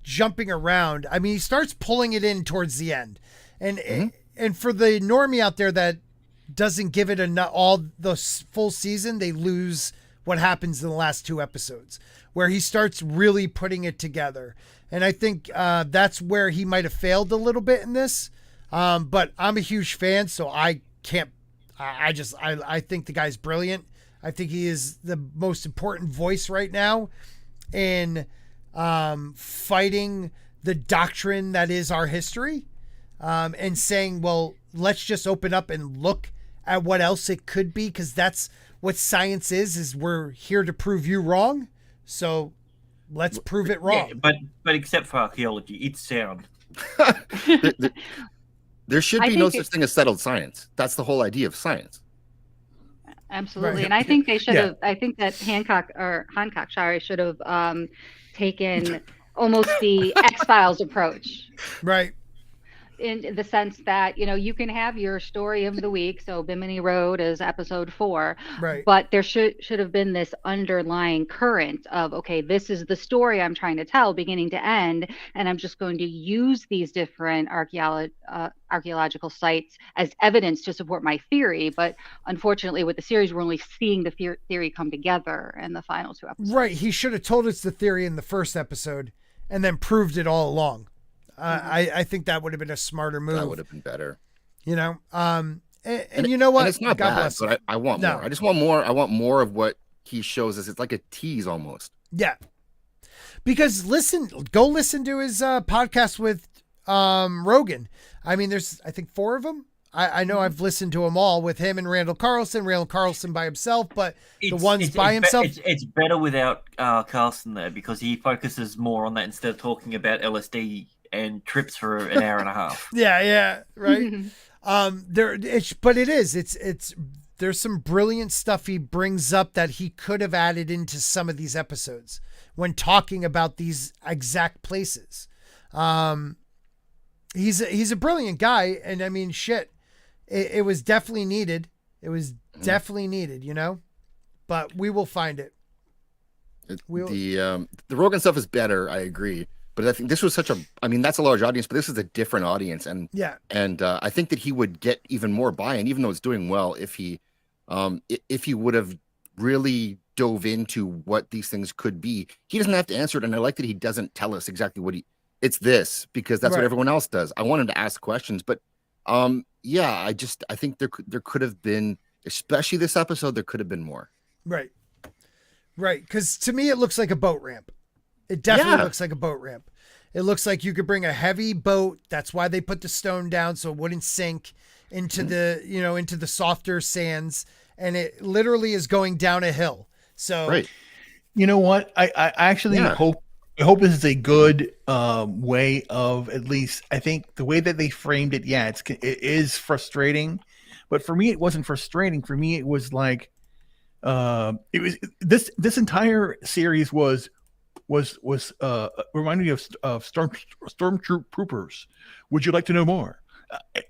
jumping around. I mean, he starts pulling it in towards the end. And for the normie out there that doesn't give it all the full season, they lose what happens in the last 2 episodes, where he starts really putting it together. And I think that's where he might have failed a little bit in this. But I'm a huge fan, so I think the guy's brilliant. I think he is the most important voice right now in fighting the doctrine that is our history, and saying, well, let's just open up and look at what else it could be, because that's what science is we're here to prove you wrong. So let's prove it wrong. Yeah, but except for archaeology, it's sound. There should be no such thing as settled science. That's the whole idea of science. Absolutely. Right. And I think they should have, I think that Hancock should have taken almost the X-Files approach. Right. In the sense that, you can have your story of the week. So Bimini Road is episode 4, right? But there should have been this underlying current of, okay, this is the story I'm trying to tell beginning to end. And I'm just going to use these different archaeological sites as evidence to support my theory. But unfortunately with the series, we're only seeing the theory come together in the final 2 episodes. Right. He should have told us the theory in the first episode and then proved it all along. I think that would have been a smarter move. That would have been better. And you know what? And it's not God bad, bless but I want more. I just want more. I want more of what he shows us. It's like a tease almost. Yeah. Because go listen to his podcast with Rogan. I mean, there's, I think, 4 of them. I know I've listened to them all with him and Randall Carlson by himself, but the ones by himself. It's better without Carlson there, because he focuses more on that instead of talking about LSD and trips for an hour and a half. Yeah, right. But there's some brilliant stuff he brings up that he could have added into some of these episodes when talking about these exact places. He's a brilliant guy, and I mean, shit, it was definitely needed. It was definitely needed, but we will find it. The Rogan stuff is better, I agree. But I think this was that's a large audience, but this is a different audience. And I think that he would get even more buy-in, even though it's doing well, if he would have really dove into what these things could be. He doesn't have to answer it. And I like that he doesn't tell us exactly it's this, because that's what everyone else does. I want him to ask questions, but I think there could have been, especially this episode, there could have been more. Right. Because to me, it looks like a boat ramp. It definitely looks like a boat ramp. It looks like you could bring a heavy boat. That's why they put the stone down, so it wouldn't sink into into the softer sands. And it literally is going down a hill. So, right. You know what? I actually hope this is a good way of, at least, I think the way that they framed it. Yeah, it is frustrating, but for me, it wasn't frustrating. For me, it was like, it was this entire series was reminding me of stormtroopers. Would you like to know more?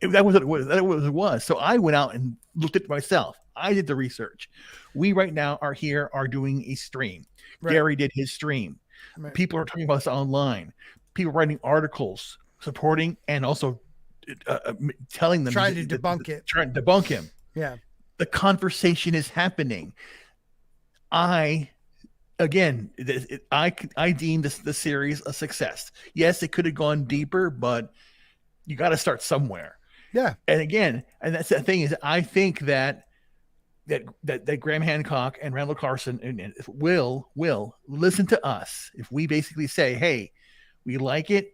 That was what it was. So I went out and looked at it myself. I did the research. We right now are doing a stream. Right. Gary did his stream. Right. People are talking about this online. People writing articles supporting and also telling them, trying to debunk him. Yeah. The conversation is happening. I deem the series a success. Yes, it could have gone deeper, but you got to start somewhere. Yeah. And again, and that's the thing, is I think that that Graham Hancock and Randall Carson and will listen to us if we basically say, hey, we like it,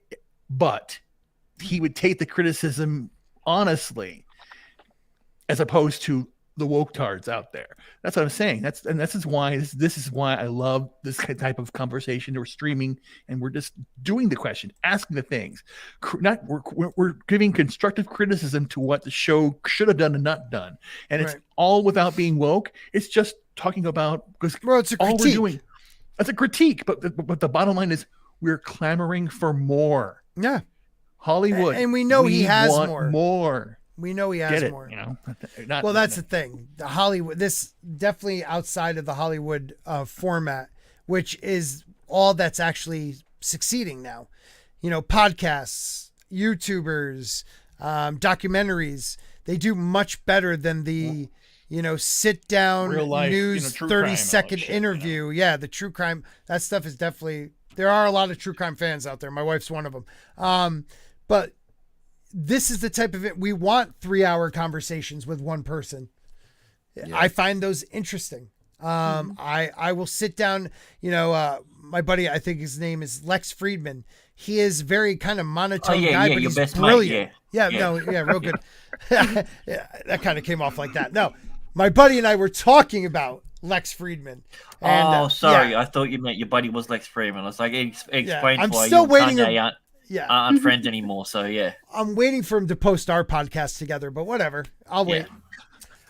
but he would take the criticism honestly, as opposed to the woke tards out there. That's what I'm saying. This is why I love this type of conversation. We're streaming and we're just doing the question, asking the things. We're giving constructive criticism to what the show should have done and not done, and it's all without being woke. It's just talking about because it's a critique. All we're doing. That's a critique, but the bottom line is we're clamoring for more. Yeah, Hollywood, and we know he has more. We know he has more. Well, that's the thing. The Hollywood, this definitely outside of the Hollywood format, which is all that's actually succeeding now. Podcasts, YouTubers, documentaries, they do much better than the, sit down real life, news 30-second interview. Yeah, the true crime. That stuff is definitely, there are a lot of true crime fans out there. My wife's one of them. But this is the type of it we want 3-hour conversations with one person. Yeah. I find those interesting. I will sit down, my buddy, I think his name is Lex Friedman. He is very kind of monotone guy, but he's brilliant. Real good. Yeah, that kind of came off like that. No, my buddy and I were talking about Lex Friedman. And, sorry. I thought you meant your buddy was Lex Friedman. I was like, explain I'm why still you waiting. aren't friends anymore. So yeah, I'm waiting for him to post our podcast together, but whatever. I'll wait.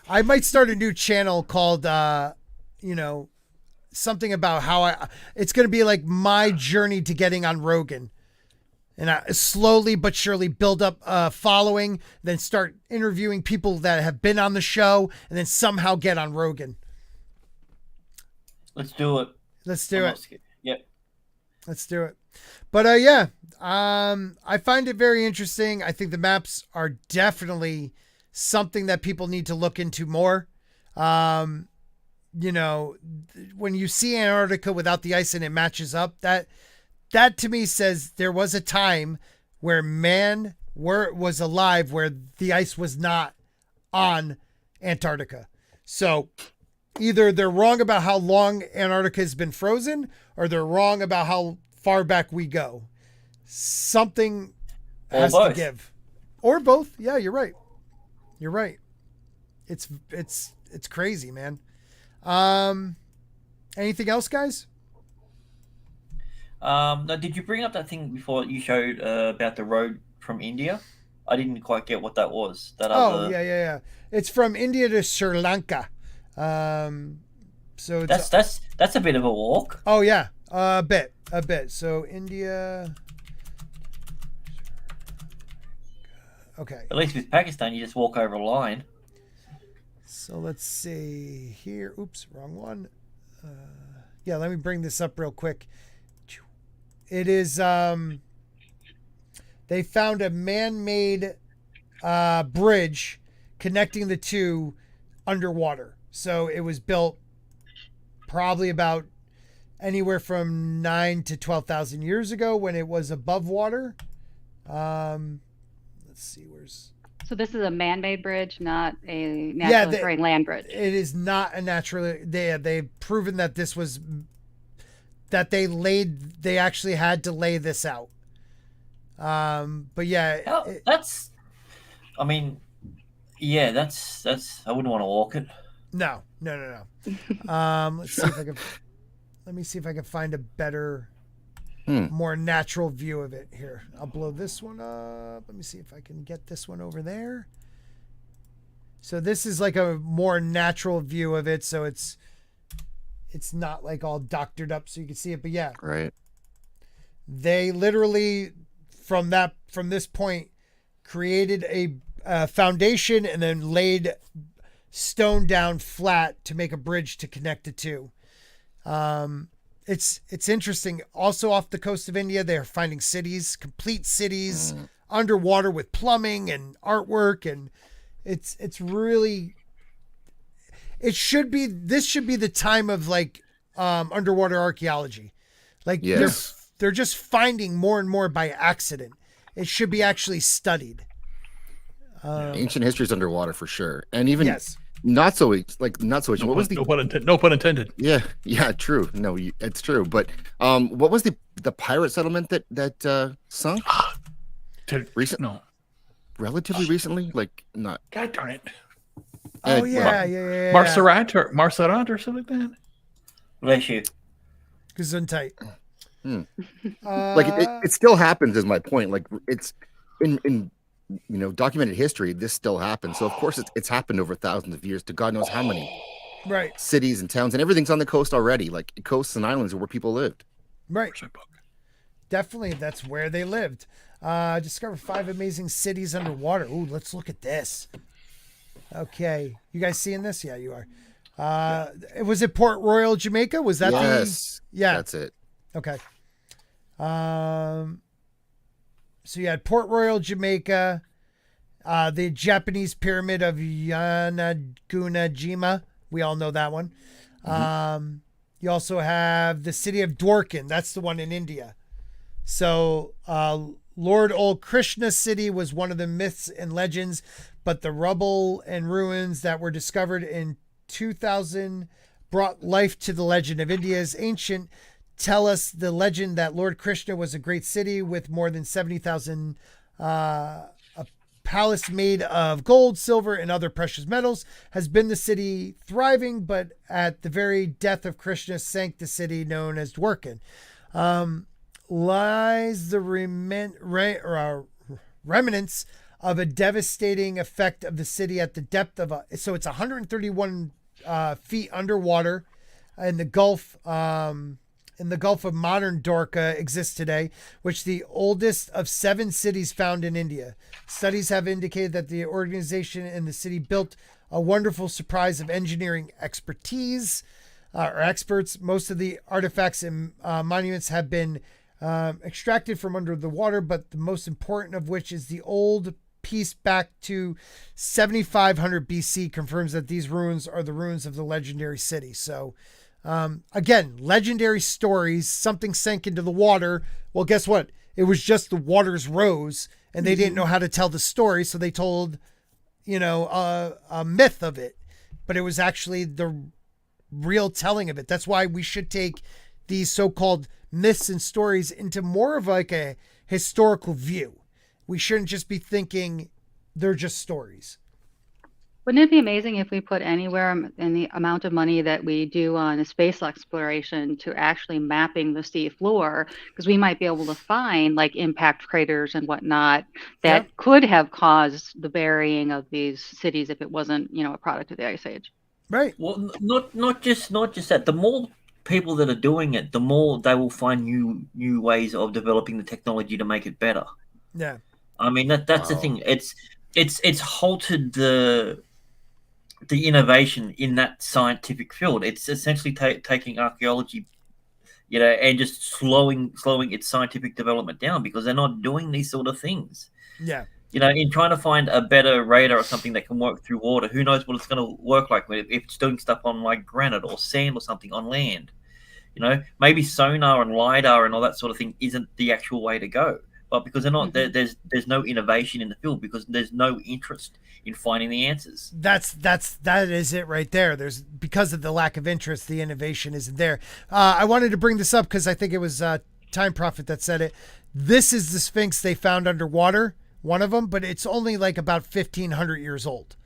I might start a new channel called, something about how it's going to be like my journey to getting on Rogan, and I slowly but surely build up a following, then start interviewing people that have been on the show, and then somehow get on Rogan. Let's do it. Yep. Let's do it. But I find it very interesting. I think the maps are definitely something that people need to look into more. When you see Antarctica without the ice and it matches up, that to me says there was a time where man was alive where the ice was not on Antarctica. So either they're wrong about how long Antarctica has been frozen, or they're wrong about how far back we go. Something has to give, or both. Yeah, you're right. It's crazy, man. Anything else, guys? No, did you bring up that thing before you showed about the road from India? I didn't quite get what that was. Yeah. It's from India to Sri Lanka. So that's a bit of a walk. Oh yeah, a bit. So India. Okay. At least with Pakistan, you just walk over a line. So let's see here. Oops, wrong one. Let me bring this up real quick. It is, they found a man-made bridge connecting the two underwater. So it was built probably about anywhere from 9,000 to 12,000 years ago when it was above water. Let's see, So this is a man-made bridge, not a naturally occurring land bridge. It is not a naturally. They've proven that this was that they actually had to lay this out. But yeah, that's. I mean, yeah, that's. I wouldn't want to walk it. No. Let me see if I can find a better, more natural view of it here. I'll blow this one up. Let me see if I can get this one over there. So this is like a more natural view of it. So it's not like all doctored up so you can see it, but yeah. Right. They literally from this point created a foundation and then laid stone down flat to make a bridge to connect the two. It's interesting. Also off the coast of India, they're finding complete cities underwater with plumbing and artwork, and it's really, this should be the time of like underwater archaeology. Like they're just finding more and more by accident. It should be actually studied. Ancient history is underwater for sure, and even not so not so. What was the? No pun intended. Yeah, true. No, it's true. But what was the pirate settlement that sunk? Relatively recently, like not. God darn it. Oh yeah. Marsarat or something like that. Bless you. Gesundheit. Like it still happens, is my point. Like it's in documented history, this still happens. So of course it's happened over thousands of years to God knows how many cities and towns, and everything's on the coast already. Like coasts and islands are where people lived. Right. Definitely, that's where they lived. Discover 5 amazing cities underwater. Ooh, let's look at this. Okay, you guys seeing this? Yeah, you are. Was it Port Royal, Jamaica? Was that Yeah, that's it. Okay. So you had Port Royal, Jamaica, the Japanese pyramid of Yanagunajima. We all know that one. You also have the city of Dwarkin. That's the one in India. So Lord Old Krishna City was one of the myths and legends, but the rubble and ruins that were discovered in 2000 brought life to the legend of India's ancient. Tell us the legend that Lord Krishna was a great city with more than 70,000 a palace made of gold, silver, and other precious metals. Has been the city thriving, but at the very death of Krishna sank the city known as Dwarkin. Lies the remnants of a devastating effect of the city at the depth of so it's 131 feet underwater in the Gulf. In the Gulf of modern Dorka exists today, which the oldest of 7 cities found in India. Studies have indicated that the organization in the city built a wonderful surprise of engineering expertise or experts. Most of the artifacts and monuments have been extracted from under the water, but the most important of which is the old piece back to 7500 BC confirms that these ruins are the ruins of the legendary city. So again, legendary stories, something sank into the water. Well, guess what? It was just the waters rose and they didn't know how to tell the story. So they told, a myth of it, but it was actually the real telling of it. That's why we should take these so-called myths and stories into more of like a historical view. We shouldn't just be thinking they're just stories. Wouldn't it be amazing if we put anywhere in the amount of money that we do on space exploration to actually mapping the sea floor? Because we might be able to find like impact craters and whatnot that could have caused the burying of these cities if it wasn't, a product of the Ice Age. Right. Well, not just that. The more people that are doing it, the more they will find new ways of developing the technology to make it better. Yeah. I mean that's the thing. It's halted the innovation in that scientific field. It's essentially taking archaeology, and just slowing its scientific development down because they're not doing these sort of things. Yeah. In trying to find a better radar or something that can work through water, who knows what it's going to work like if it's doing stuff on like granite or sand or something on land. Maybe sonar and LiDAR and all that sort of thing isn't the actual way to go. But because they're not, there's no innovation in the field because there's no interest in finding the answers. That is it right there. There's because of the lack of interest, the innovation isn't there. I wanted to bring this up because I think it was Time Prophet that said it. This is the Sphinx they found underwater, one of them, but it's only like about 1,500 years old.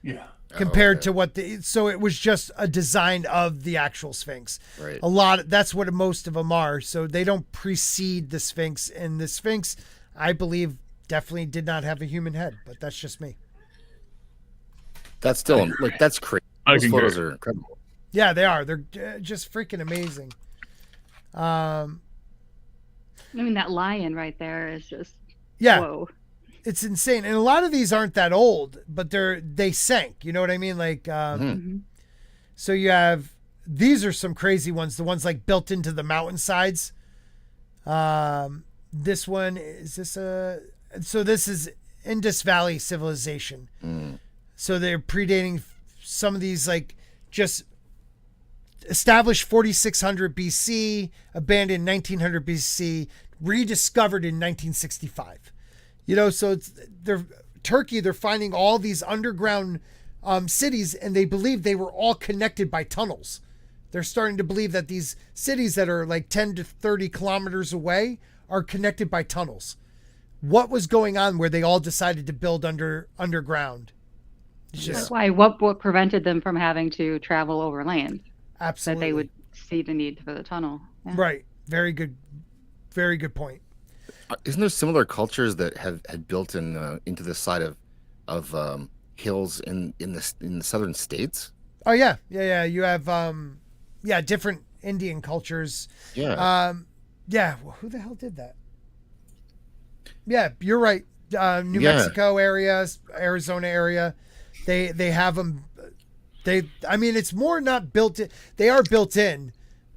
Yeah. Compared to so it was just a design of the actual Sphinx. Right. That's what most of them are. So they don't precede the Sphinx, and the Sphinx, I believe, definitely did not have a human head, but that's just me. That's still that's crazy. Those photos are incredible. Yeah, they are. They're just freaking amazing. I mean, that lion right there is just whoa. It's insane. And a lot of these aren't that old, but they sank. You know what I mean? Like, so you have, these are some crazy ones. The ones like built into the mountainsides. This one, so this is Indus Valley civilization. So they're predating some of these, like just established 4,600 BC, abandoned 1900 BC, rediscovered in 1965. So they're finding all these underground cities, and they believe they were all connected by tunnels. They're starting to believe that these cities that are like 10 to 30 kilometers away are connected by tunnels. What was going on where they all decided to build underground? It's just Why? What prevented them from having to travel over land? absolutely That they would see the need for the tunnel. Yeah. right. Very good point. Isn't there similar cultures that had built into the side of hills in the southern states? Oh yeah. You have different Indian cultures. Yeah. Well, who the hell did that? Yeah, you're right. New Mexico area, Arizona area, they have them. It's more not built in. They are built in,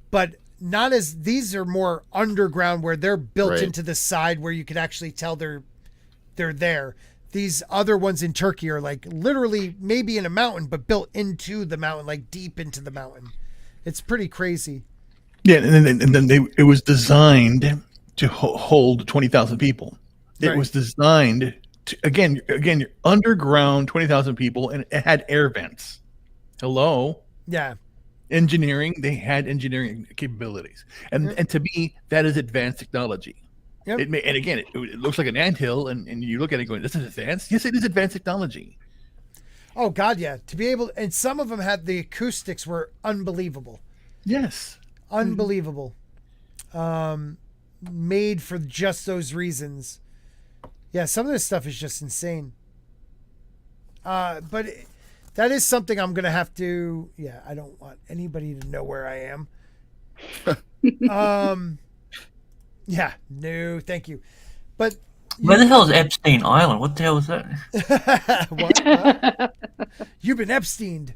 but not as these are more underground where they're built Right. into the side where you can actually tell they're there. These other ones in Turkey are like literally maybe in a mountain, but built into the mountain, like deep into the mountain. It's pretty crazy. Yeah, and then it was designed to hold 20,000 people. It Right. was designed to again you're underground 20,000 people, and it had air vents. Hello, Yeah. engineering. They had engineering capabilities, and to me that is advanced technology. Yep. And again, it looks like an anthill, and you look at it going, "This is advanced." Yes, it is advanced technology. Oh God, yeah. To be able, and some of them had the acoustics were unbelievable. Yes. Unbelievable. Made for just those reasons. Yeah, some of this stuff is just insane. That is something I'm gonna have to. Yeah, I don't want anybody to know where I am. Yeah, no, thank you. But Where the hell is Epstein Island? What the hell is that? what? You've been Epsteined.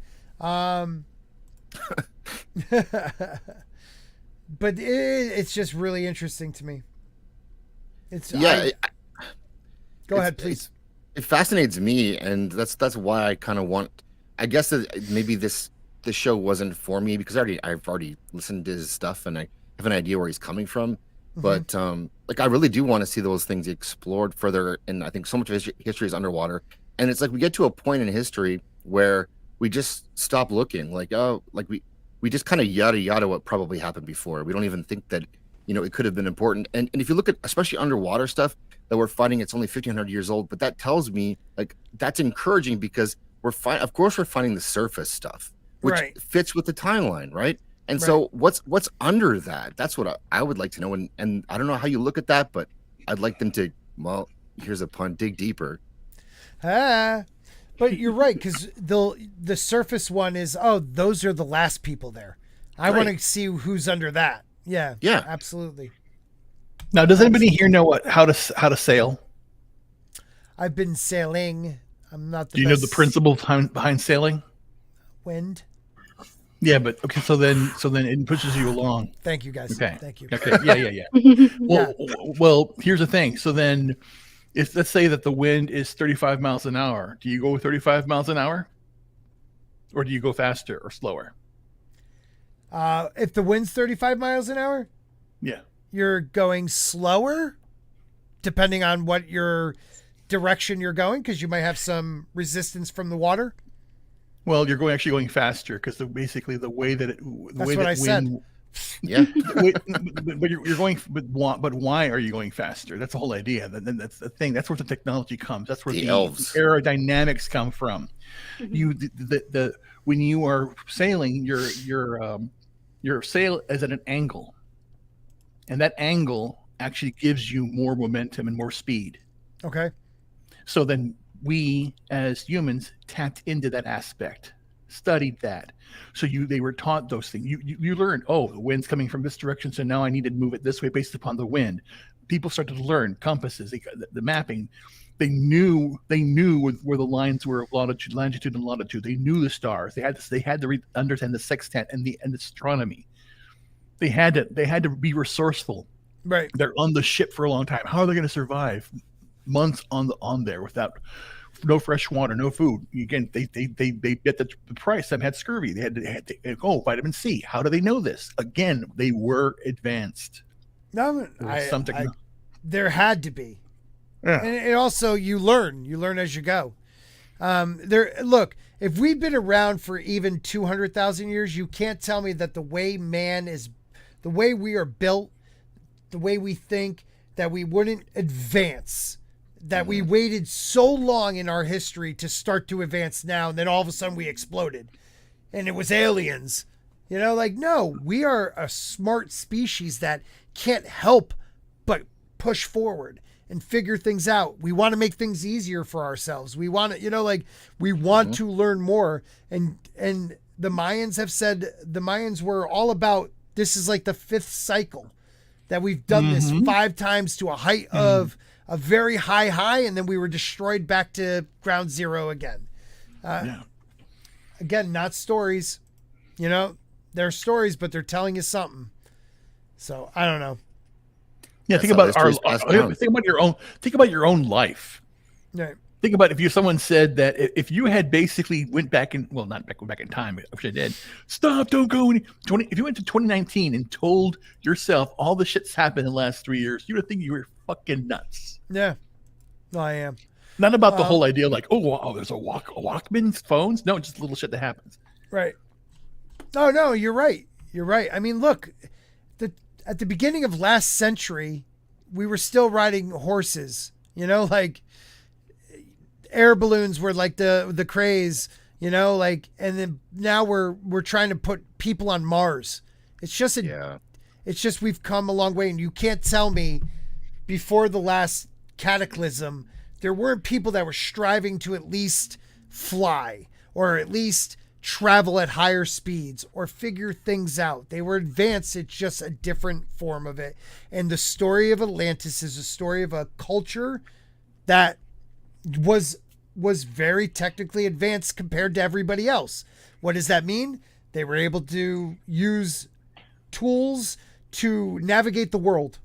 But it's just really interesting to me. Go ahead, please. It fascinates me, and that's why I kind of want. I guess that maybe this show wasn't for me because I've already listened to his stuff and I have an idea where he's coming from. But like I really do want to see those things explored further, and I think so much of history is underwater. And it's like we get to a point in history where we just stop looking. Like we just kind of yada what probably happened before. We don't even think that it could have been important. And if you look at especially underwater stuff that we're fighting, it's only 1,500 years old. But that tells me like that's encouraging because we're finding the surface stuff, which Right. fits with the timeline, right? And so what's under that? That's what I would like to know. And I don't know how you look at that, but I'd like them to, well, here's a pun, dig deeper. But you're right, because the surface one is, those are the last people there. I want to see who's under that. Yeah. Yeah. Absolutely. Now, does anybody here know how to sail? I've been sailing. I'm not the Do you know the principle behind sailing? Wind. Yeah, but okay, so then it pushes you along. Thank you, guys. Okay. Thank you. Okay. Yeah. Well, here's the thing. So then, let's say that the wind is 35 miles an hour. Do you go 35 miles an hour, or do you go faster or slower? If the wind's 35 miles an hour, Yeah. you're going slower, depending on what your direction you're going, because you might have some resistance from the water. Well, you're actually going faster because basically the way that That's what I said. Yeah. But you're going. But why are you going faster? That's the whole idea. Then that's the thing. That's where the technology comes. That's where The the elves. aerodynamics come from. When you are sailing, your sail is at an angle, and that angle actually gives you more momentum and more speed. Okay. So then we as humans tapped into that aspect, studied that. So they were taught those things. You learned, the wind's coming from this direction, so now I need to move it this way based upon the wind. People started to learn compasses, the mapping. They knew where the lines were of longitude and latitude. They knew the stars. They had to understand the sextant and the astronomy. They had to be resourceful. Right. They're on the ship for a long time. How are they going to survive months on there without no fresh water, no food? Again, they get the price. Some had scurvy. They had vitamin C. How do they know this? Again, they were advanced. No, there had to be. Yeah. And also you learn as you go. Look, if we've been around for even 200,000 years, you can't tell me that the way man is, the way we are built, the way we think, that we wouldn't advance, that we waited so long in our history to start to advance now, and then all of a sudden we exploded and it was aliens. You know, like, no, we are a smart species that can't help but push forward and figure things out. We want to make things easier for ourselves. We want to, you know, like, we want to learn more. And the Mayans have said, the Mayans were all about, this is like the 5th cycle that we've done this 5 times to a height of a very high, and then we were destroyed back to ground zero again. Again, not stories, you know, they're stories, but they're telling you something. So I don't know. Yeah, think about think about your own life. Right. Think about if someone said that if you had basically went back in, well, not back in time, which I did. Stop! Don't go. If you went to 2019 and told yourself all the shit's happened in the last 3 years, you would think you were fucking nuts. Yeah, I am. Not about the whole idea like, there's a Walkman's phones. No, just little shit that happens. Right. No, you're right. You're right. I mean, look, at the beginning of last century, we were still riding horses. You know, like, air balloons were like the craze. You know, like, and then now we're trying to put people on Mars. It's just it's just we've come a long way, and you can't tell me before the last cataclysm there weren't people that were striving to at least fly or at least travel at higher speeds or figure things out. They were advanced. It's just a different form of it. And the story of Atlantis is a story of a culture that was very technically advanced compared to everybody else. What does that mean? They were able to use tools to navigate the world.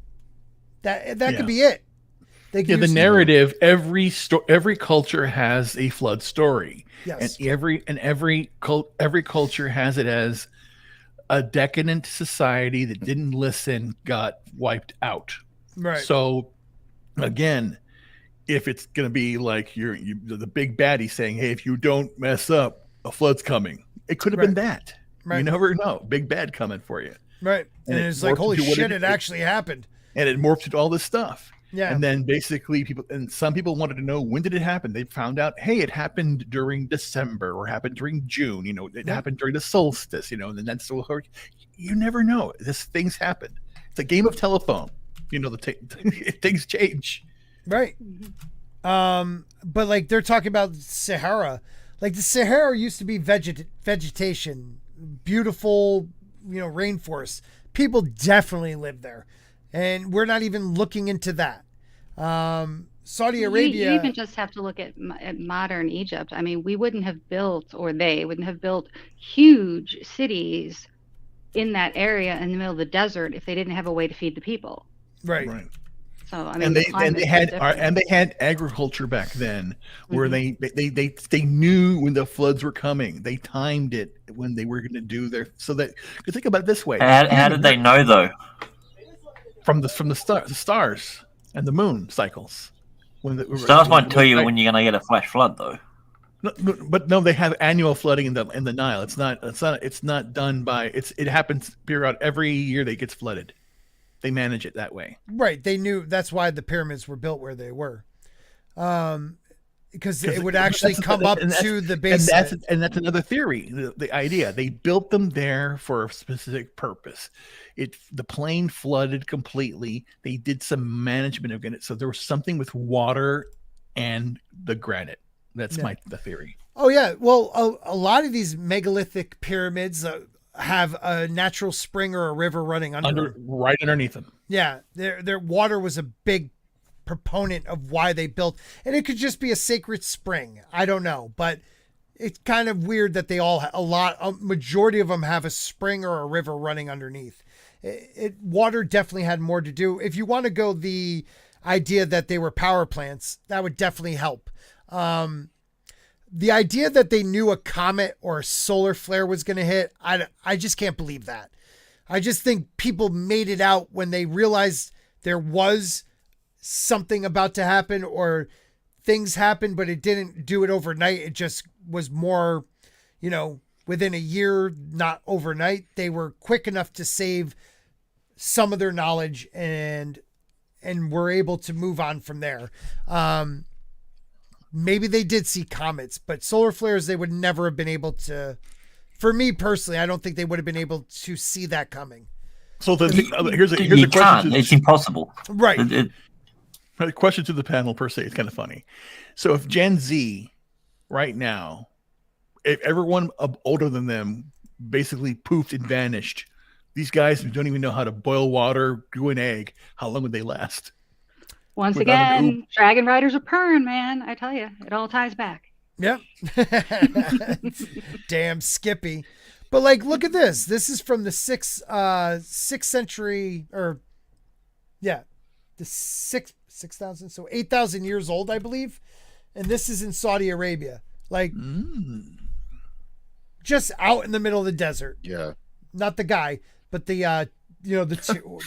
That could be it. The narrative. Every culture has a flood story. Yes. And every culture has it as a decadent society that didn't listen got wiped out. Right. So again, if it's going to be like the big baddie saying, "Hey, if you don't mess up, a flood's coming," it could have been that. Right. You never know. Big bad coming for you. Right. And it's like, holy shit, it actually happened. And it morphed into all this stuff. Yeah. And then basically some people wanted to know, when did it happen? They found out, hey, it happened during December or happened during June. You know, it happened during the solstice, you know, and then so you never know. Things happen. It's a game of telephone. You know, things change. Right. But like they're talking about Sahara. Like the Sahara used to be vegetation, beautiful, you know, rainforest. People definitely live there. And we're not even looking into that. Saudi Arabia. You even just have to look at modern Egypt. I mean, we wouldn't have built, or they wouldn't have built huge cities in that area in the middle of the desert if they didn't have a way to feed the people. Right. So I mean, and they had agriculture back then, where they knew when the floods were coming. They timed it when they were going to do their, so that, because think about it this way. How did they know though? From the stars and the moon cycles. Stars might tell you when you're going to get a flash flood, though. No, they have annual flooding in the Nile. It's not done by it happens period every year that it gets flooded. They manage it that way. Right. They knew that's why the pyramids were built where they were. Because it would actually come up to the base. And that's another theory. The idea they built them there for a specific purpose. The plane flooded completely. They did some management of it, so there was something with water and the granite. That's the theory. Oh yeah, well, a lot of these megalithic pyramids have a natural spring or a river running right underneath them. Yeah, their water was a big proponent of why they built, and it could just be a sacred spring. I don't know, but it's kind of weird that they all a majority of them have a spring or a river running underneath. Water definitely had more to do. If you want to go the idea that they were power plants, that would definitely help. The idea that they knew a comet or a solar flare was going to hit, I just can't believe that. I just think people made it out when they realized there was something about to happen, or things happened, but it didn't do it overnight. It just was more, within a year, not overnight. They were quick enough to save some of their knowledge and were able to move on from there. Maybe they did see comets, but solar flares, they would never have been able to, for me personally, I don't think they would have been able to see that coming. So here's a You question. can't. It's impossible. Right. A question to the panel per se. It's kind of funny. So if Gen Z right now, if everyone older than them basically poofed and vanished, these guys who don't even know how to boil water, do an egg, how long would they last? Once again, dragon riders are purring, man. I tell you, it all ties back. Yeah. Damn Skippy. But like, look at this. This is from the 6th century, or the 6,000, so 8,000 years old, I believe. And this is in Saudi Arabia, like just out in the middle of the desert. Yeah. Not the guy, but the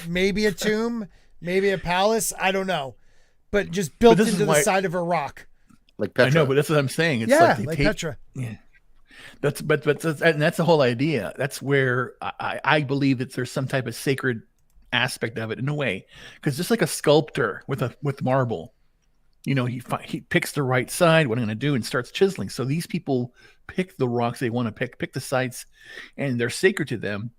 maybe a tomb, maybe a palace. I don't know, but just built into the side of a rock. Like Petra. I know, but that's what I'm saying. It's like Petra. Yeah. That's the whole idea. That's where I believe that there's some type of sacred aspect of it in a way, because just like a sculptor with marble, he picks the right side, what I'm going to do, and starts chiseling. So these people pick the rocks they want to pick the sites, and they're sacred to them.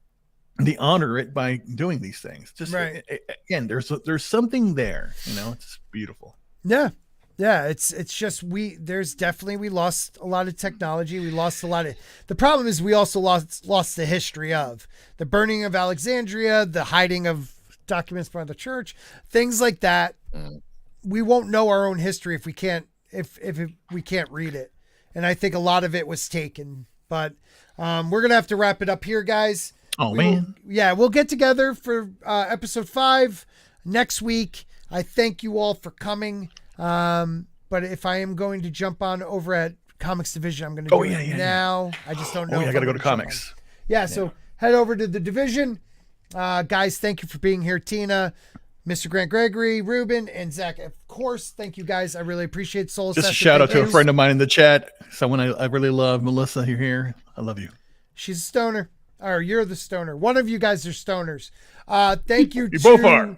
They honor it by doing these things. Just right. Again, there's something there. It's beautiful. Yeah. Yeah, it's just we lost a lot of technology. We lost a lot of. The problem is we also lost the history of the burning of Alexandria, the hiding of documents by the church, things like that. We won't know our own history if we can't we can't read it. And I think a lot of it was taken. But we're gonna have to wrap it up here, guys. Man. We'll get together for episode 5 next week. I thank you all for coming. But if I am going to jump on over at Comics Division, I'm going to do it now. I just don't know. I got to go to comics. So head over to the Division. Guys, thank you for being here. Tina, Mr. Grant Gregory, Ruben, and Zach. Of course, thank you guys. I really appreciate Soul Just Session. a shout out to a friend of mine in the chat. Someone I really love. Melissa, you're here. I love you. She's a stoner. Or you're the stoner. One of you guys are stoners. Thank you. You both are.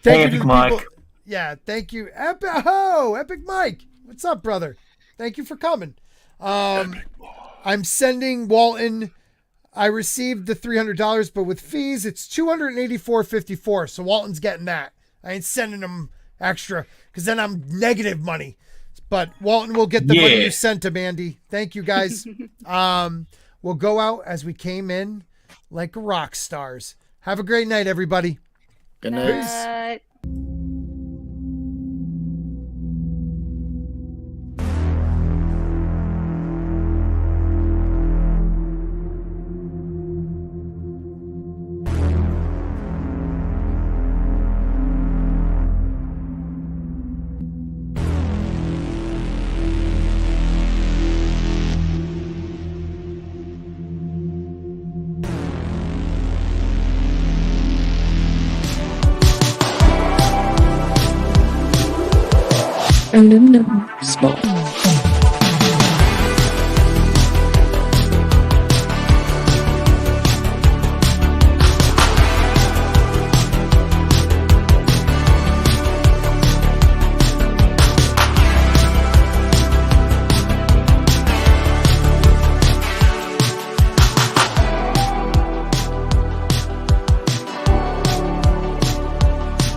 Thank you to the Mike. people. Yeah, thank you. Epic Mike. What's up, brother? Thank you for coming. I'm sending Walton. I received the $300, but with fees, it's $284.54. So Walton's getting that. I ain't sending him extra because then I'm negative money. But Walton will get the money you sent him, Andy. Thank you, guys. We'll go out as we came in, like rock stars. Have a great night, everybody. Good night. Peace. Aluminum spot.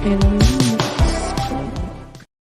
Aluminum.